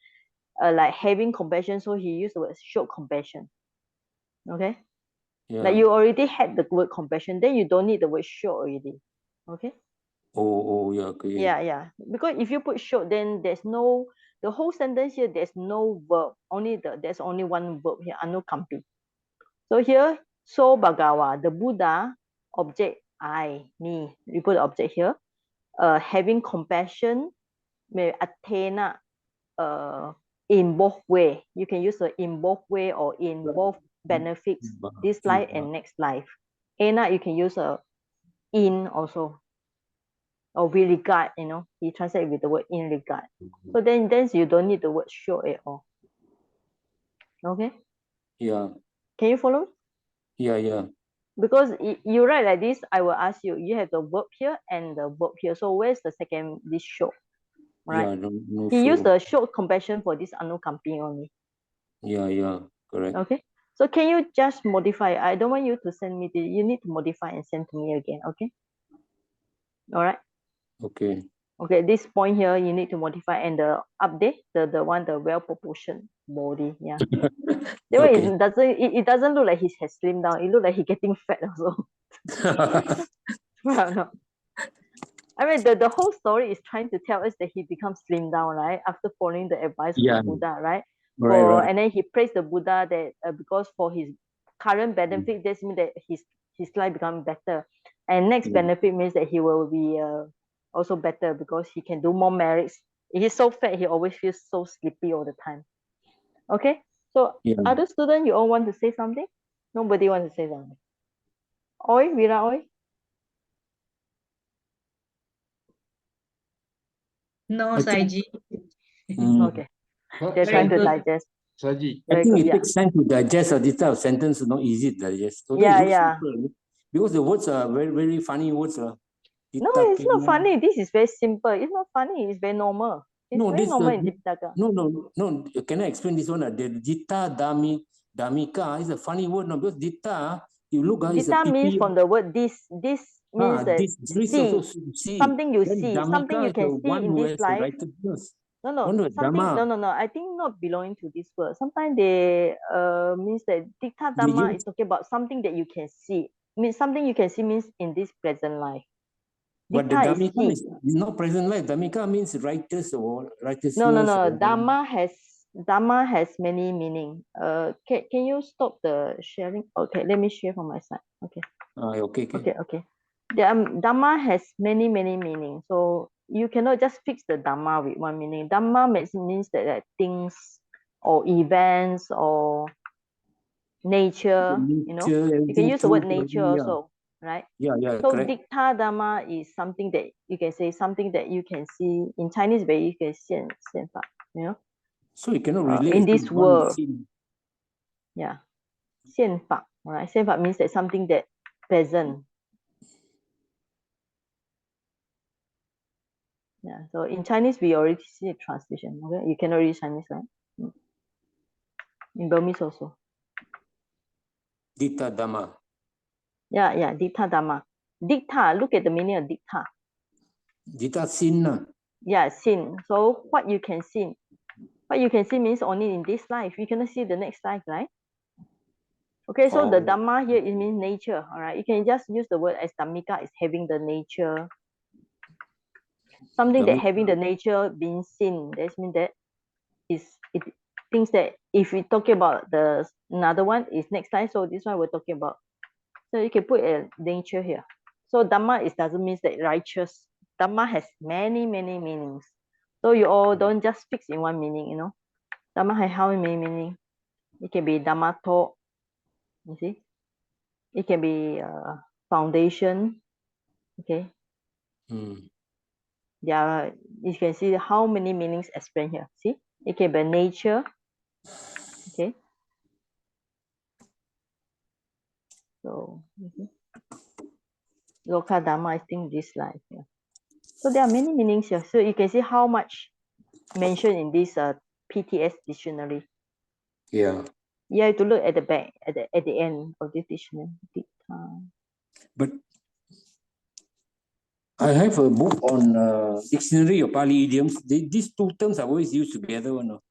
like having compassion. So he used the word show compassion. Okay. Yeah. Like you already had the word compassion, then you don't need the word show already. Okay. Oh, yeah. Okay. Yeah. Because if you put show, then there's no the whole sentence here. There's no verb. There's only one verb here. Anukampi. So here, so Bhagawa, the Buddha, object I, me. You put the object here. Having compassion, may attain in both way. You can use the in both way or in both benefits, this life and next life. Ena, you can use a in also. Or with regard, he translates with the word in regard. So then you don't need the word show at all. Okay? Yeah. Can you follow? Yeah. Because you write like this, I will ask you, you have the verb here and the verb here. So where's the second, this show? Right? Yeah, no he show. used the show compassion for this anukampi only. Yeah, correct. Okay. So can you just modify? I don't want you to send me you need to modify and send to me again. Okay. All right. Okay. Okay, this point here you need to modify and the update the well proportioned body. Yeah. That way it doesn't look like he has slimmed down. It looks like he's getting fat also. No. I mean the whole story is trying to tell us that he becomes slim down, right? After following the advice of the Buddha, right? Right. And then he praised the Buddha that because for his current benefit, that means that his life becomes better. And next benefit means that he will be also better because he can do more merits. He's so fat, he always feels so sleepy all the time. Okay, so other students, you all want to say something? Nobody wants to say something. Oi, Vira, oi. No, Saiji. Okay. They're trying to digest. Saji. I think it takes time to digest this type of sentence. It's not easy to digest. Yeah. Simple, because the words are very, very funny words. No, it's not funny. This is very simple. It's not funny. It's very normal. It's very normal in Tipitaka. No. Can I explain this one? The Ditta Damika is a funny word. No, because Ditta, you look at Ditta means from the word this. This means that see. Something you see. Something you can see in this life. No. I think not belonging to this word. Sometimes they means that Ditta Dhamma is talking about something that you can see. Means something you can see means in this present life. But the Dhammika is not present life. Dhammika means righteous or righteousness. No. Dhamma has many meaning. Can you stop the sharing? Okay, let me share from my side. Okay. Okay. Dhamma has many meanings. So you cannot just fix the Dhamma with one meaning. Dhamma means that things or events or nature, you can use the word nature also, right? Yeah, so correct. Ditta Dhamma is something that you can say, something that you can see in Chinese, where you can see, so you cannot relate in this world. Yeah, 宪法, right? 宪法 means that something that present. Yeah, so in Chinese we already see a translation. Okay, you cannot read Chinese, right? In Burmese also. Ditta Dhamma. Yeah, Ditta Dhamma. Ditta, look at the meaning of Ditta. Ditta sin. Yeah, sin. So what you can see. What you can see means only in this life. You cannot see the next life, right? Okay, so the Dhamma here, it means nature, all right? You can just use the word as Dhammika is having the nature. Something that having the nature being seen. That means that it thinks that if we talk about the another one is next life, so this one we're talking about. So you can put a nature here. So Dhamma doesn't mean that righteous. Dhamma has many, many meanings. So you all don't just fix in one meaning, you know. Dhamma has how many meanings? It can be Dhamma talk, you see. It can be foundation, okay. Yeah, you can see how many meanings explained here. See, it can be nature, okay. So Loka Dhamma, I think this life. Yeah. So there are many meanings here. So you can see how much mentioned in this PTS dictionary. Yeah. You have to look at the back, at the end of the dictionary. But I have a book on dictionary of Pali idioms. These two terms are always used together, no?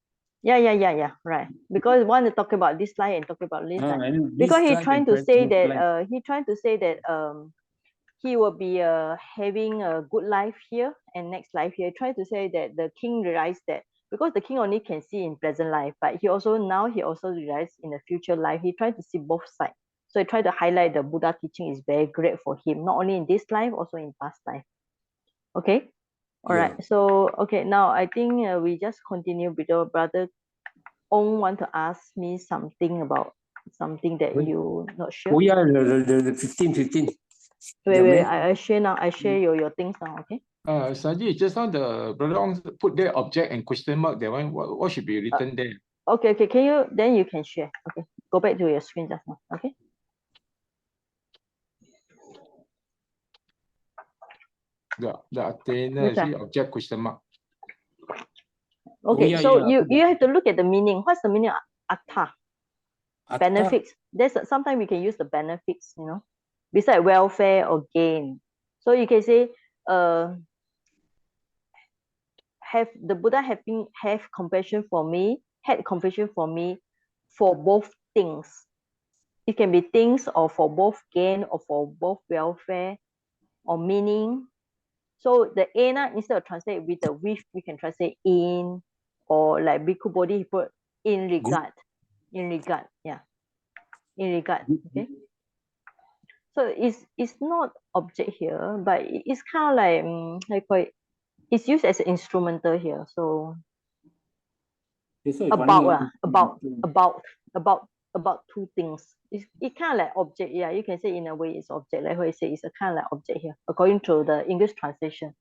Yeah, right. Because one to talk about this life and talk about this life. Because he's trying to say that he will be having a good life here and next life here. Try to say that the king realized that because the king only can see in present life, but he also realized in the future life. He tried to see both sides. So he tried to highlight the Buddha teaching is very great for him, not only in this life, also in past life. Okay. All right. So okay, now I think we just continue with your brother Ong want to ask me something about something that you not sure. Oh yeah, the 15. Wait, I share now. I share your things now, okay? Saji, just now the brother Ong put there object and question mark. That one, what should be written there? Okay. Can you then you can share? Okay, go back to your screen just now. Okay. The Athena, see object question mark. Okay, so you have to look at the meaning. What's the meaning of atta? Benefits. There's sometimes we can use the benefits, you know, beside welfare or gain. So you can say, have the Buddha have compassion for me, had compassion for me for both things. It can be things or for both gain or for both welfare or meaning. So the ena, instead of translate with the with, we can translate in, or like Bhikkhu Bodhi, he put in regard. In regard, yeah. In regard, okay. So it's not object here, but it's kind of like how you call it? It's used as an instrumental here. So about two things. It kind of like object. Yeah, you can say in a way it's object. Like how you say it's a kind of like object here, according to the English translation.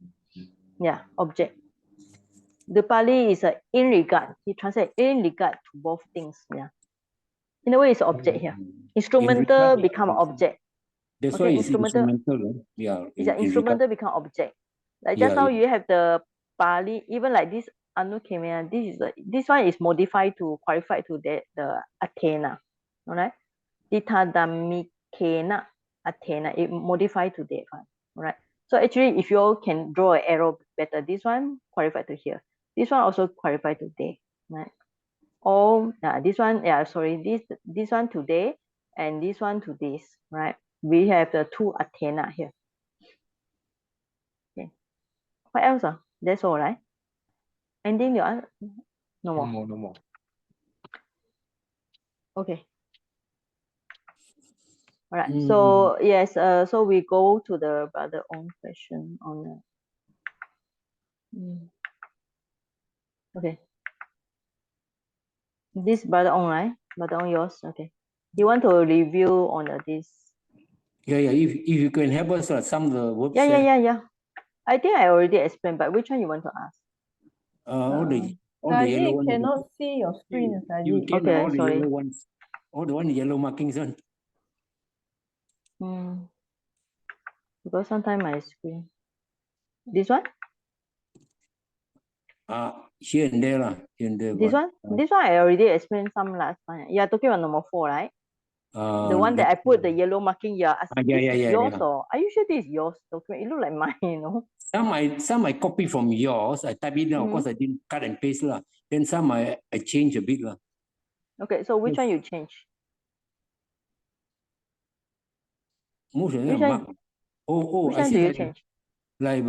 Yeah, object. The Pali is in regard. He translates in regard to both things. Yeah. In a way, it's object here. Instrumental become object. That's why it's instrumental. Yeah. It's an instrumental become object. Like just now you have the Pali, even like this Anukemya, this one is modified to qualify to the Athena. Alright? Ditadamikena Athena. It modified to that one. Alright. So actually if you all can draw an arrow better, this one qualified to here. This one also qualified to there. Right? This one, this one today and this one to this, right? We have the two Athena here. Okay. What else? That's all, right? Anything you ask? No more. Okay. All right. So yes, so we go to the brother own question on the okay. This brother on, right? Brother on yours. Okay. You want to review on this? Yeah. If you can help us some of the works. Yeah. I think I already explained, but which one you want to ask? All the yellow ones. Cannot see your screen, Saji. Okay, all the sorry. yellow ones. All the one yellow markings on. Because sometimes my screen. This one? Here and there. Here and there. This one? This one I already explained some last time. You are talking about number 4, right? The one that I put the yellow marking, yeah. Yeah, yours or are you sure this is yours document? It look like mine, you know. Some I copy from yours. I type it down. Of course, I didn't cut and paste lah. Then some I change a bit lah. Okay, so which one you change? Most of them Which mark. which I one see do you like, change? like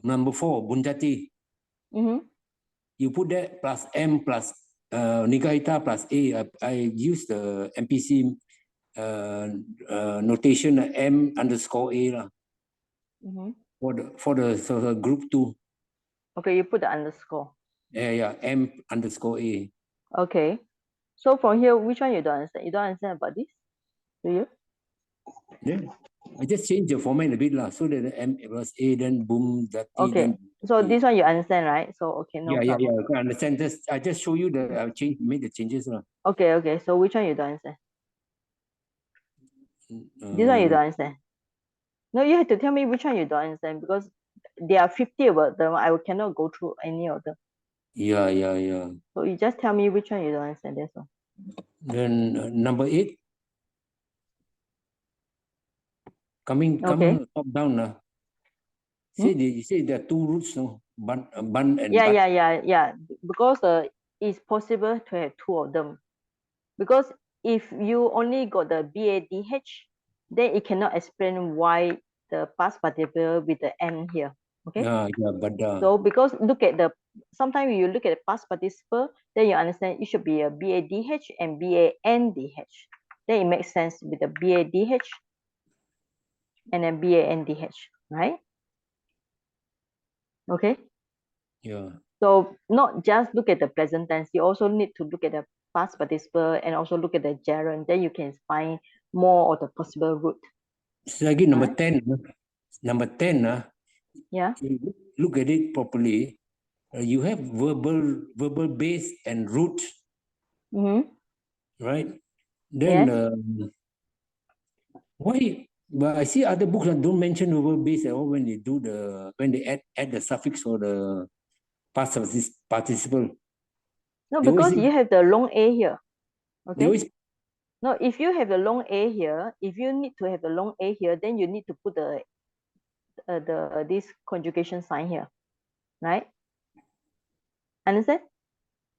number 4, Bunjati. You put that plus M plus Nigahita plus A. I use the MPC notation M underscore A lah. For the group 2. Okay, you put the underscore. Yeah, M underscore A. Okay. So from here, which one you don't understand? You don't understand about this? Do you? Yeah. I just change the format a bit lah, so that the M plus A, then boom, that Okay. then So this one you understand, right? So okay, no problem. Yeah. I understand. I just show you the I made the changes lah. Okay. So which one you don't understand? This one you don't understand. No, you have to tell me which one you don't understand because there are 50 about them. I cannot go through any of them. Yeah. So you just tell me which one you don't understand. That's all. Then number 8. Coming top down lah. You say there are 2 roots, no? Bun and bud. Yeah. Because it's possible to have 2 of them. Because if you only got the BADH, then it cannot explain why the past participle with the N here. Okay. But so because sometimes you look at the past participle, then you understand it should be a BADH and BANDH. Then it makes sense with the BADH and then BANDH, right? Okay. Yeah. So not just look at the present tense, you also need to look at the past participle and also look at the gerund. Then you can find more of the possible root. So again, number 10. Number 10, yeah. Look at it properly. You have verbal base and root. Right? Then why? But I see other books that don't mention verbal base at all when they add the suffix or the past participle. No, because you have the long A here. Okay. No, if you have the long A here, if you need to have the long A here, then you need to put this conjugation sign here, right? Understand?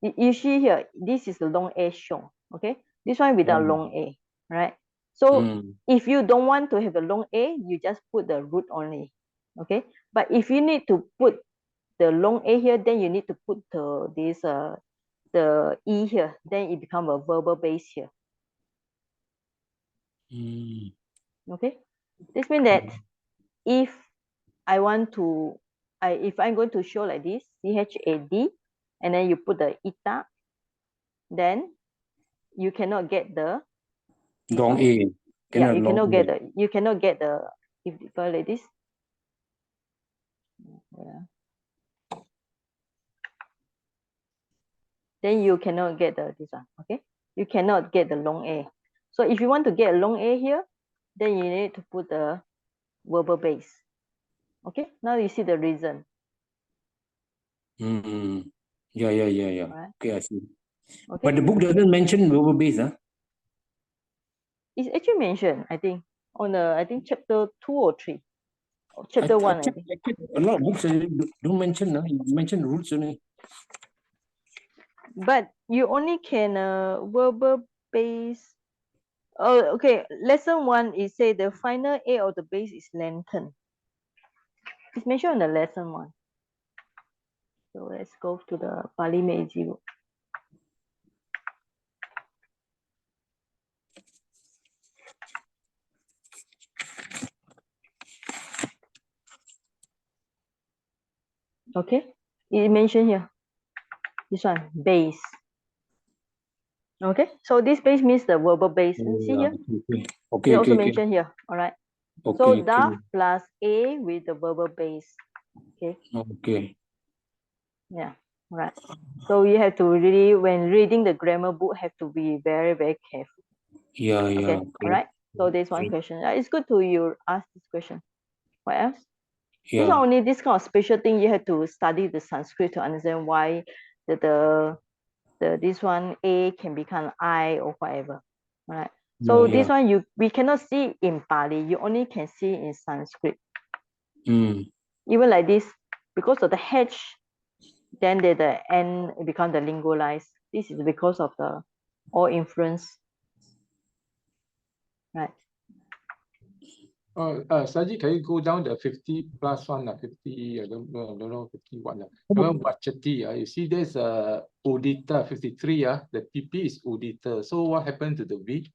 You see here, this is the long A shown. Okay, this one without long A, right? So if you don't want to have a long A, you just put the root only. Okay, but if you need to put the long A here, then you need to put the E here, then it becomes a verbal base here. Okay, this means that if I'm going to show like this, CHAD, and then you put the ita, then you cannot get the long A. You cannot get the if you go like this. Yeah. Then you cannot get this one. Okay, you cannot get the long A. So if you want to get a long A here, then you need to put the verbal base. Okay, now you see the reason. Yeah. Right. Okay, I see. Okay. But the book doesn't mention verbal base, huh? It's actually mentioned, I think, on chapter 2 or 3. Chapter 1, I think. A lot of books don't mention, mention roots only. But you only can verbal base. Oh, okay. Lesson 1 is say the final A of the base is lengthened. It's mentioned on the lesson 1. So let's go to the Pāḷi Meiji book. Okay, it mentioned here. This one, base. Okay, so this base means the verbal base. See here? Okay. Also mentioned here. All right. Okay, so DAF plus A with the verbal base. Okay. Okay. Yeah. Right. So you have to really, when reading the grammar book, have to be very, very careful. Yeah. Okay. All right. So there's one question. It's good to you ask this question. What else? Yeah. This only this kind of special thing you have to study the Sanskrit to understand why this one A can become I or whatever. All right. So this one we cannot see in Pāli. You only can see in Sanskrit. Even like this, because of the H, then the N become the lingualized. This is because of the all influence. Right. Saji, can you go down the 50 plus one, 50, I don't know, 51. Vachati, you see there's Udita 53, the PP is Udita. So what happened to the V?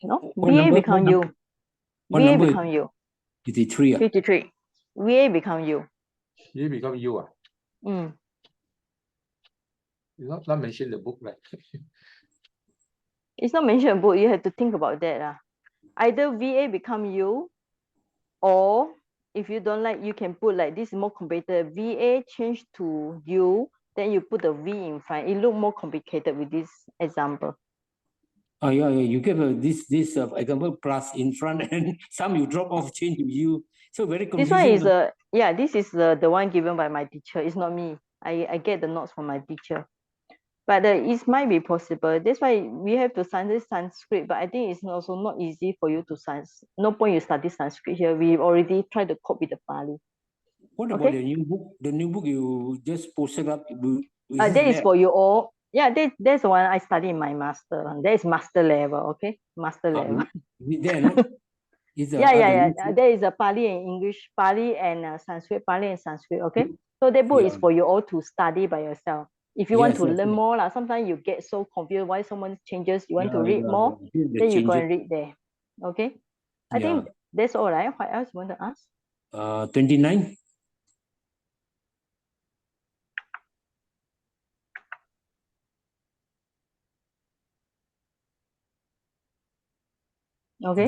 No, VA become U. VA become U. 53. 53. VA become U. VA become U. It's not mentioned in the book, right? It's not mentioned in the book. You have to think about that. Either VA become U, or if you don't like, you can put like this is more complicated. VA change to U, then you put the V in front. It look more complicated with this example. Oh yeah, you give this example plus in front, and some you drop off, change to U. So very confusing. This one is this is the one given by my teacher. It's not me. I get the notes from my teacher. But it might be possible. That's why we have to study Sanskrit. But I think it's also not easy for you to no point you study Sanskrit here. We already tried to cope with the Pāli. What about the new book? The new book you just posted up. That is for you all. Yeah, that's the one I study in my master. That is master level. Okay, master level. Is there not? Yeah. There is a Pāli and English, Pāli and Sanskrit, Pāli and Sanskrit. Okay, so that book is for you all to study by yourself. If you want to learn more, sometimes you get so confused why someone changes. You want to read more, then you go and read there. Okay, I think that's all right. What else you want to ask? 29. Okay.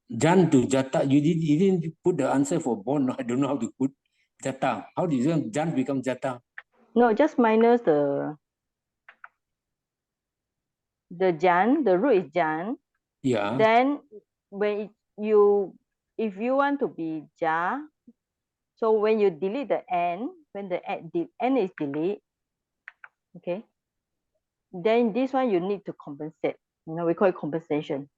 Jan to Jata. You didn't put the answer for born. I don't know how to put Jata. How did Jan become Jata? No, just minus the Jan. The root is Jan. Yeah. Then when if you want to be Ja, so when you delete the N, when the N is deleted, okay, then this one you need to compensate. We call it compensation.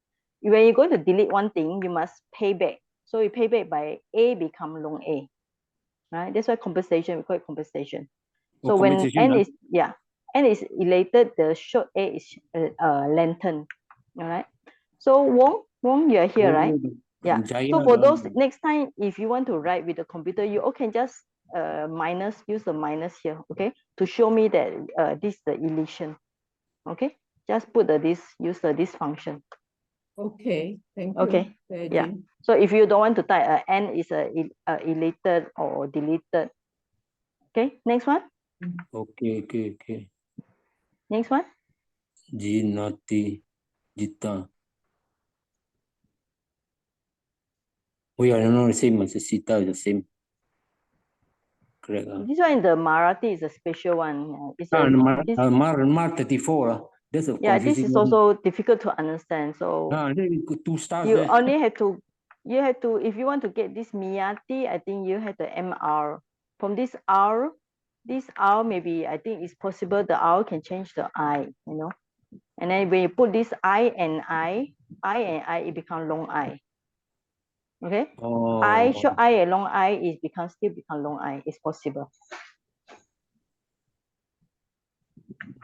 When you're going to delete one thing, you must pay back. So you pay back by A become long A, right? That's why compensation, we call it compensation. So when N is N is elated, the short A is lengthened. All right. So Wong, you are here, right? Yeah. So for those next time, if you want to write with the computer, you all can just use the minus here, okay, to show me that this is the elision. Okay, just put use this function. Okay, thank you. Okay, yeah. So if you don't want to type N is elated or deleted. Okay, next one. Okay. Next one. Jinati, Jita. Oh yeah, no, the same as the Sita is the same. Correct. This one in the Marathi is a special one. It's Mar 34. That's a confusing this is also difficult to understand. So two stars you only have to if you want to get this Miyati, I think you have the MR. From this R maybe I think it's possible the R can change the I, and then when you put this I and I, it becomes long I. Okay. Short I and long I still become long I. It's possible.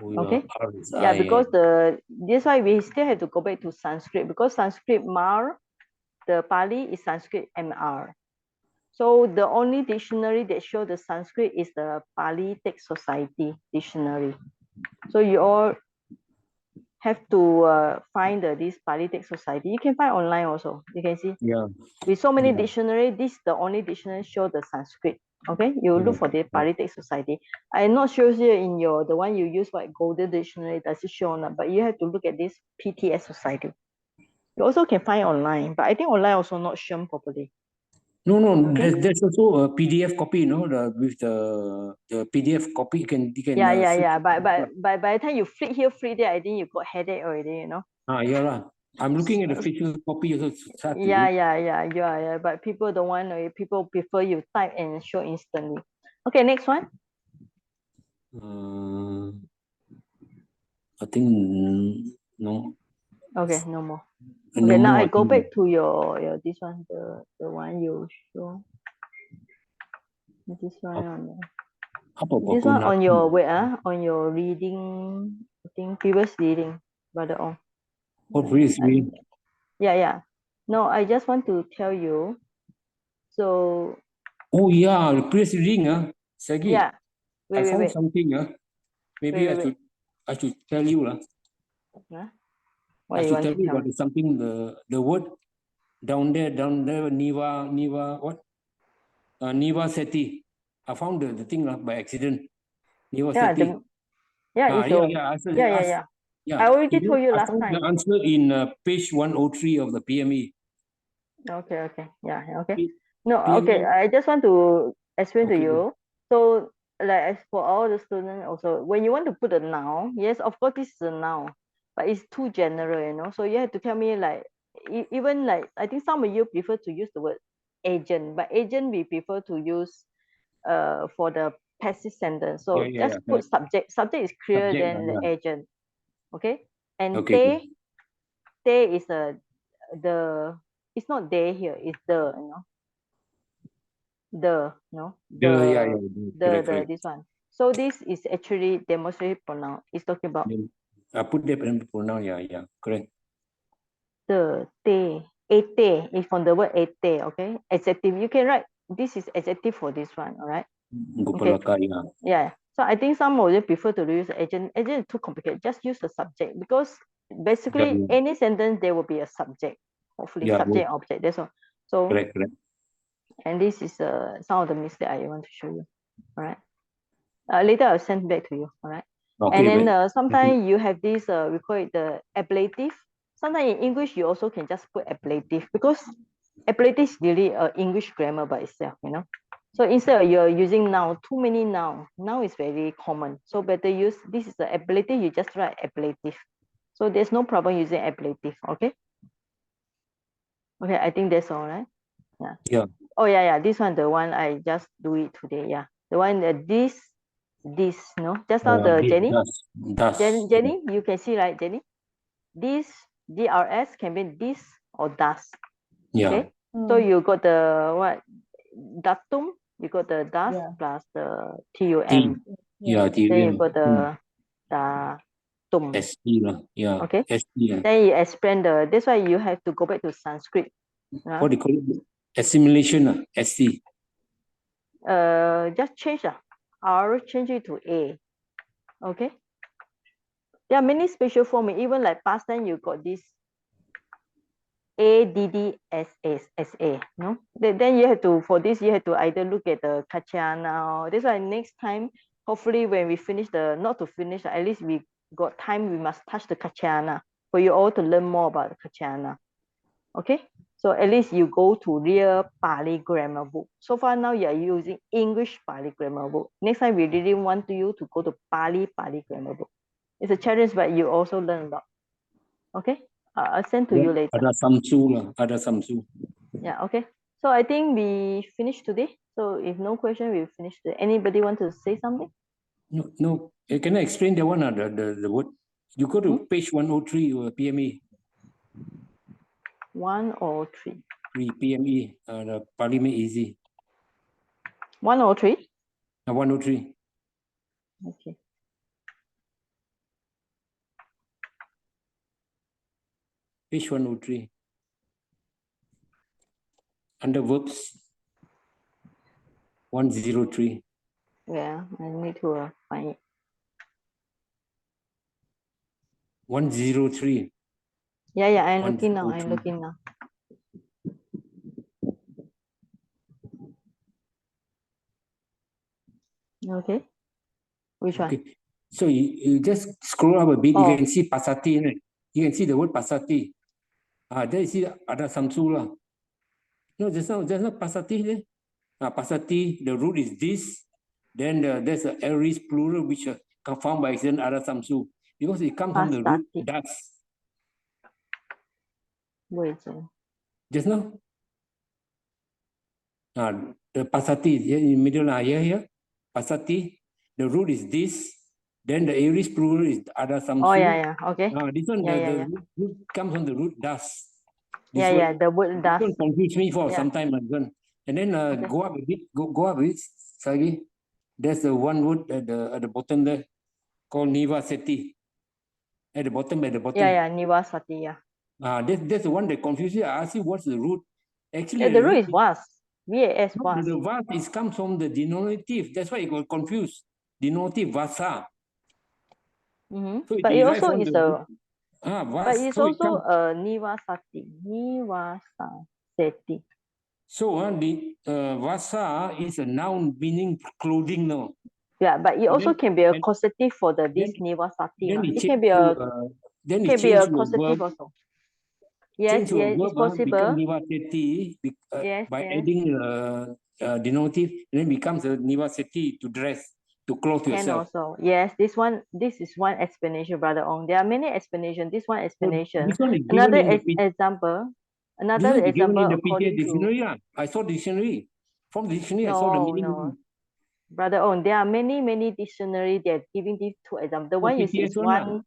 Okay. Yeah, because that's why we still have to go back to Sanskrit, because Sanskrit Mar, the Pāli is Sanskrit MR. So the only dictionary that shows the Sanskrit is the Pāli Text Society dictionary. So you all have to find this Pāli Text Society. You can find online also. You can see. Yeah. With so many dictionaries, this is the only dictionary show the Sanskrit. Okay, you look for the Pāli Text Society. I'm not sure here in the one you use, like Golden Dictionary, does it show or not? But you have to look at this PTS Society. You also can find online, but I think online also not shown properly. No, there's also a PDF copy, with the PDF copy you can yeah. But by the time you flip here, flip there, I think you got headache already, Yeah. I'm looking at the physical copy also. Yeah. But people don't want to. People prefer you type and show instantly. Okay, next one. I think no. Okay, no more. No Okay, now more, I go think. back to your this one, the one you show. This one on the, Apa this one on your Pakunati? on your reading, I think previous reading, rather on. What previous reading? Yeah. No, I just want to tell you. So. Oh yeah, the previous reading, Sagi. Yeah. I found Wait. something, Maybe Wait. I should tell you, Huh? I should tell you about something. The word down there, Niva, what? Niva Seti. I found the thing by accident. Niva Seti. Yeah. I already told you last I found time. the answer in page 103 of the PME. Okay. Yeah. Okay. P- No, PME. okay. I just want to explain to you. So, like as for all the students also, when you want to put a noun, yes, of course this is a noun, but it's too general, So you have to tell me like, even like, I think some of you prefer to use the word agent, but agent we prefer to use for the passive sentence. So just put subject. Subject is clearer than the agent. Okay. And okay. they is it's not they here, it's correct. This one. So this is actually demonstrative pronoun. It's talking about I put the pronoun, correct. the te, ete is from the word ete, okay? Adjective. You can write this is adjective for this one, all right? Okay. Yeah. So I think some of you prefer to use agent. Agent is too complicated. Just use the subject because basically any sentence there will be a subject. Hopefully subject object. That's all. So correct. And this is some of the mistake I want to show you. All right. Later I'll send back to you. All right. Okay, and then sometimes you have this we call it the ablative. Sometimes in English you also can just put ablative because ablative is really English grammar by itself, So instead of you're using noun, too many noun is very common. So better use this is the ablative, you just write ablative. So there's no problem using ablative, okay? Okay, I think that's all right. Yeah. Oh yeah. This one, the one I just do it today. Yeah, the one this, no. Just now the Jenny. Jenny, you can see right, Jenny. This DRS can be this or das. Yeah. Okay. So you got the what? Datum. You got the das plus the TUM. Yeah. Then you got the datum. ST. Yeah. Okay. ST. Then you explain that's why you have to go back to Sanskrit. What do you call it? Assimilation, ST. Just change R, change it to A. Okay. There are many special forms. Even like past time, you got this ADDSA. No. Then you have to for this you have to either look at the Kachana. That's why next time, hopefully when we finish not to finish, at least we got time. We must touch the Kachana for you all to learn more about the Kachana. Okay. So at least you go to real Pāli grammar book. So far now you are using English Pāli grammar book. Next time we really want you to go to Pāli grammar book. It's a challenge, but you also learn a lot. Okay, I'll send to you later. Ada Samsu. Yeah. Okay. So I think we finished today. So if no question, we finish today. Anybody want to say something? No. Can I explain the one? The word. You go to page 103 PME. 103. 3 PME. The Parliament easy. 103. 103. Okay. Page 103. Under verbs. 103. Yeah, I need to find it. 103. Yeah, I'm looking now. Okay. Which one? So you just scroll up a bit, you can see pasati, right? You can see the word pasati. There you see ada samsu lah. No, just now pasati there. Pasati, the root is this. Then there's a aorist plural which can found by accident ada samsu. Because it comes from the root das. Wait. Just now. The pasati in the middle here. Pasati, the root is this. Then the aorist plural is ada samsu. Oh yeah, okay. This one, Yeah, the root comes from the root das. This yeah, word, the word das. This one confused me for Yeah. some time. And then Okay. go up a bit, go up a bit, Sagi. There's the one word at the bottom there called nivasati. At the bottom. Yeah, nivasati, yeah. That's the one that confuses you. I ask you what's the root. Actually, Yeah, the root is was. VAS was. The vas is comes from the denominative. That's why it got confused. Denominative vasa. So but it also is a. vas, but it's so also a nivasati. Nivasati. So the vasa is a noun meaning clothing now. Yeah, but it also can be a causative for this nivasati. Then it can be a causative also. Yes, it's possible. Become nivasati by adding denominative, and then becomes a nivasati to dress, to clothe yourself. Also, yes, this is one explanation, Brother Ong. There are many explanations. This one explanation. This one is Another example. Another example according dictionary. I saw dictionary. From the dictionary, I saw the meaning. No. Brother Ong, there are many dictionary that are giving these two examples. The one is one.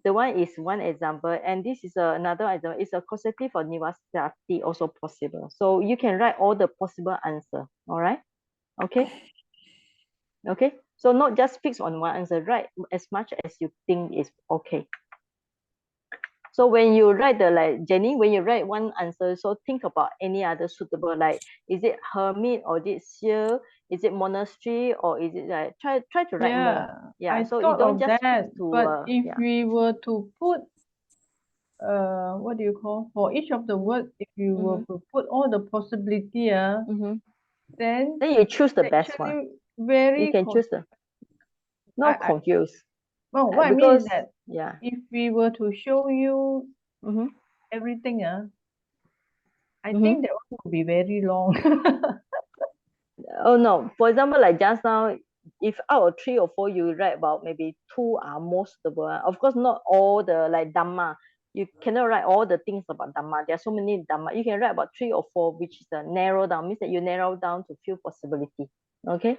The one is one example, and this is another example. It's a causative for nivasati also possible. So you can write all the possible answer. All right. Okay. Okay. So not just fix on one answer. Write as much as you think is okay. So when you write Jenny, when you write one answer, so think about any other suitable, like is it hermit or is it seal? Is it monastery or is it like try to write more? Yeah. I so thought you don't of just that, to, but if we were to put what do you call, for each of the words, if you were to put all the possibility, then you choose the best one. You can choose the not confused. Well, what I mean is that if we were to show you everything, I think that one would be very long. Oh no, for example, like just now, if out of 3 or 4 you write about maybe 2 are most suitable. Of course, not all the like Dhamma. You cannot write all the things about Dhamma. There are so many Dhamma. You can write about 3 or 4, which is narrow down, means that you narrow down to few possibility. Okay.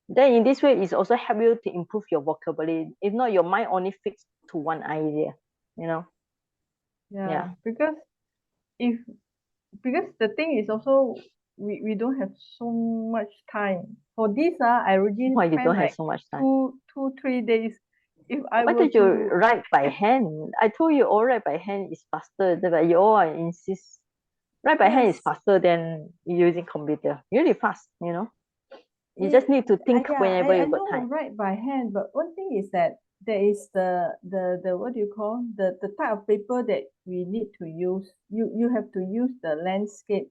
Then in this way, it's also help you to improve your vocabulary. If not, your mind only fixed to one idea. Yeah. Because the thing is also we don't have so much time for this. I already Why you don't like have so much time? 2-3 days. If I Why were don't you to write by hand? I told you all write by hand is faster. But you all insist write by hand is faster than using computer. Really fast, You just need to think whenever you got time. Write by hand, but one thing is that there is the what do you call, the type of paper that we need to use. You have to use the landscape,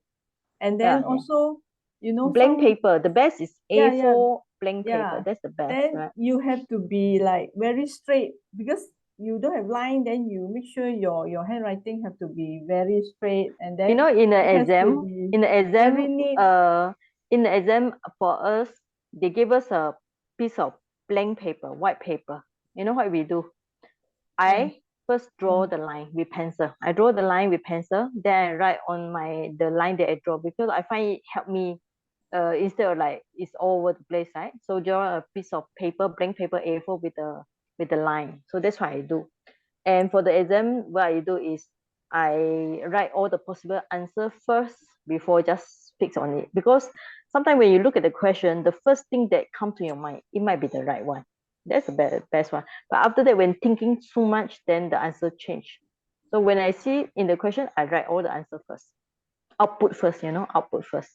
and then also blank paper. The best is A4 blank yeah. paper. That's the best. Then you have to be like very straight, because you don't have line. Then you make sure your handwriting have to be very straight, and then in the exam for us, they gave us a piece of blank paper, white paper. You know what we do? I first draw the line with pencil. I draw the line with pencil, then I write on the line that I draw, because I find it help me instead of like it's all over the place, right? So draw a piece of paper, blank paper A4 with the line. So that's what I do. And for the exam, what I do is I write all the possible answer first before just fix on it. Because sometimes when you look at the question, the first thing that comes to your mind, it might be the right one. That's the best one. But after that, when thinking too much, then the answer change. So when I see in the question, I write all the answer first. Output first, output first.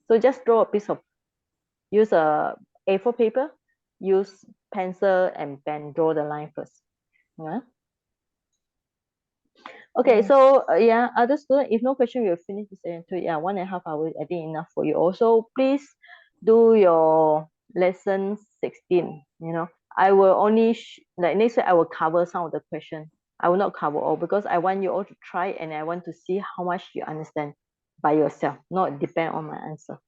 So just draw a piece of, use a A4 paper, use pencil and pen, draw the line first. Yeah. Okay, so other student, if no question, we'll finish this session. 1.5 hours, I think enough for you. Also, please do your lesson 16. I will only next week I will cover some of the questions. I will not cover all, because I want you all to try, and I want to see how much you understand by yourself, not depend on my answer.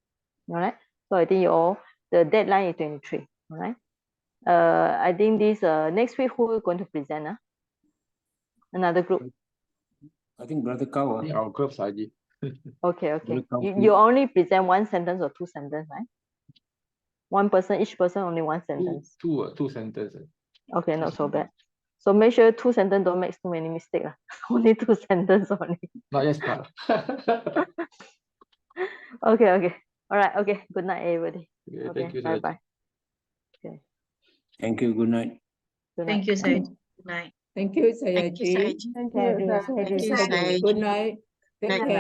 All right. So I think the deadline is 23. All right. I think this next week, who is going to present? Another group. I think Brother Kao. Our group, Saji. Okay. You only present 1 sentence or 2 sentences, right? one person, each person only one sentence. Two sentences. Okay, not so bad. So make sure 2 sentences don't make too many mistakes. Only 2 sentences only. Not yet start. Okay. All right. Okay. Good night, everybody. Okay, Okay. thank you, Bye. Okay. Thank you. Good night. Good night. Thank you, Sayajji. Good night. Thank you, Thank you, Sayaji. Sayajji. Thank Sadhu, you. sadhu, Thank you, sadhu. Sayajji. Good night. Take Night. care.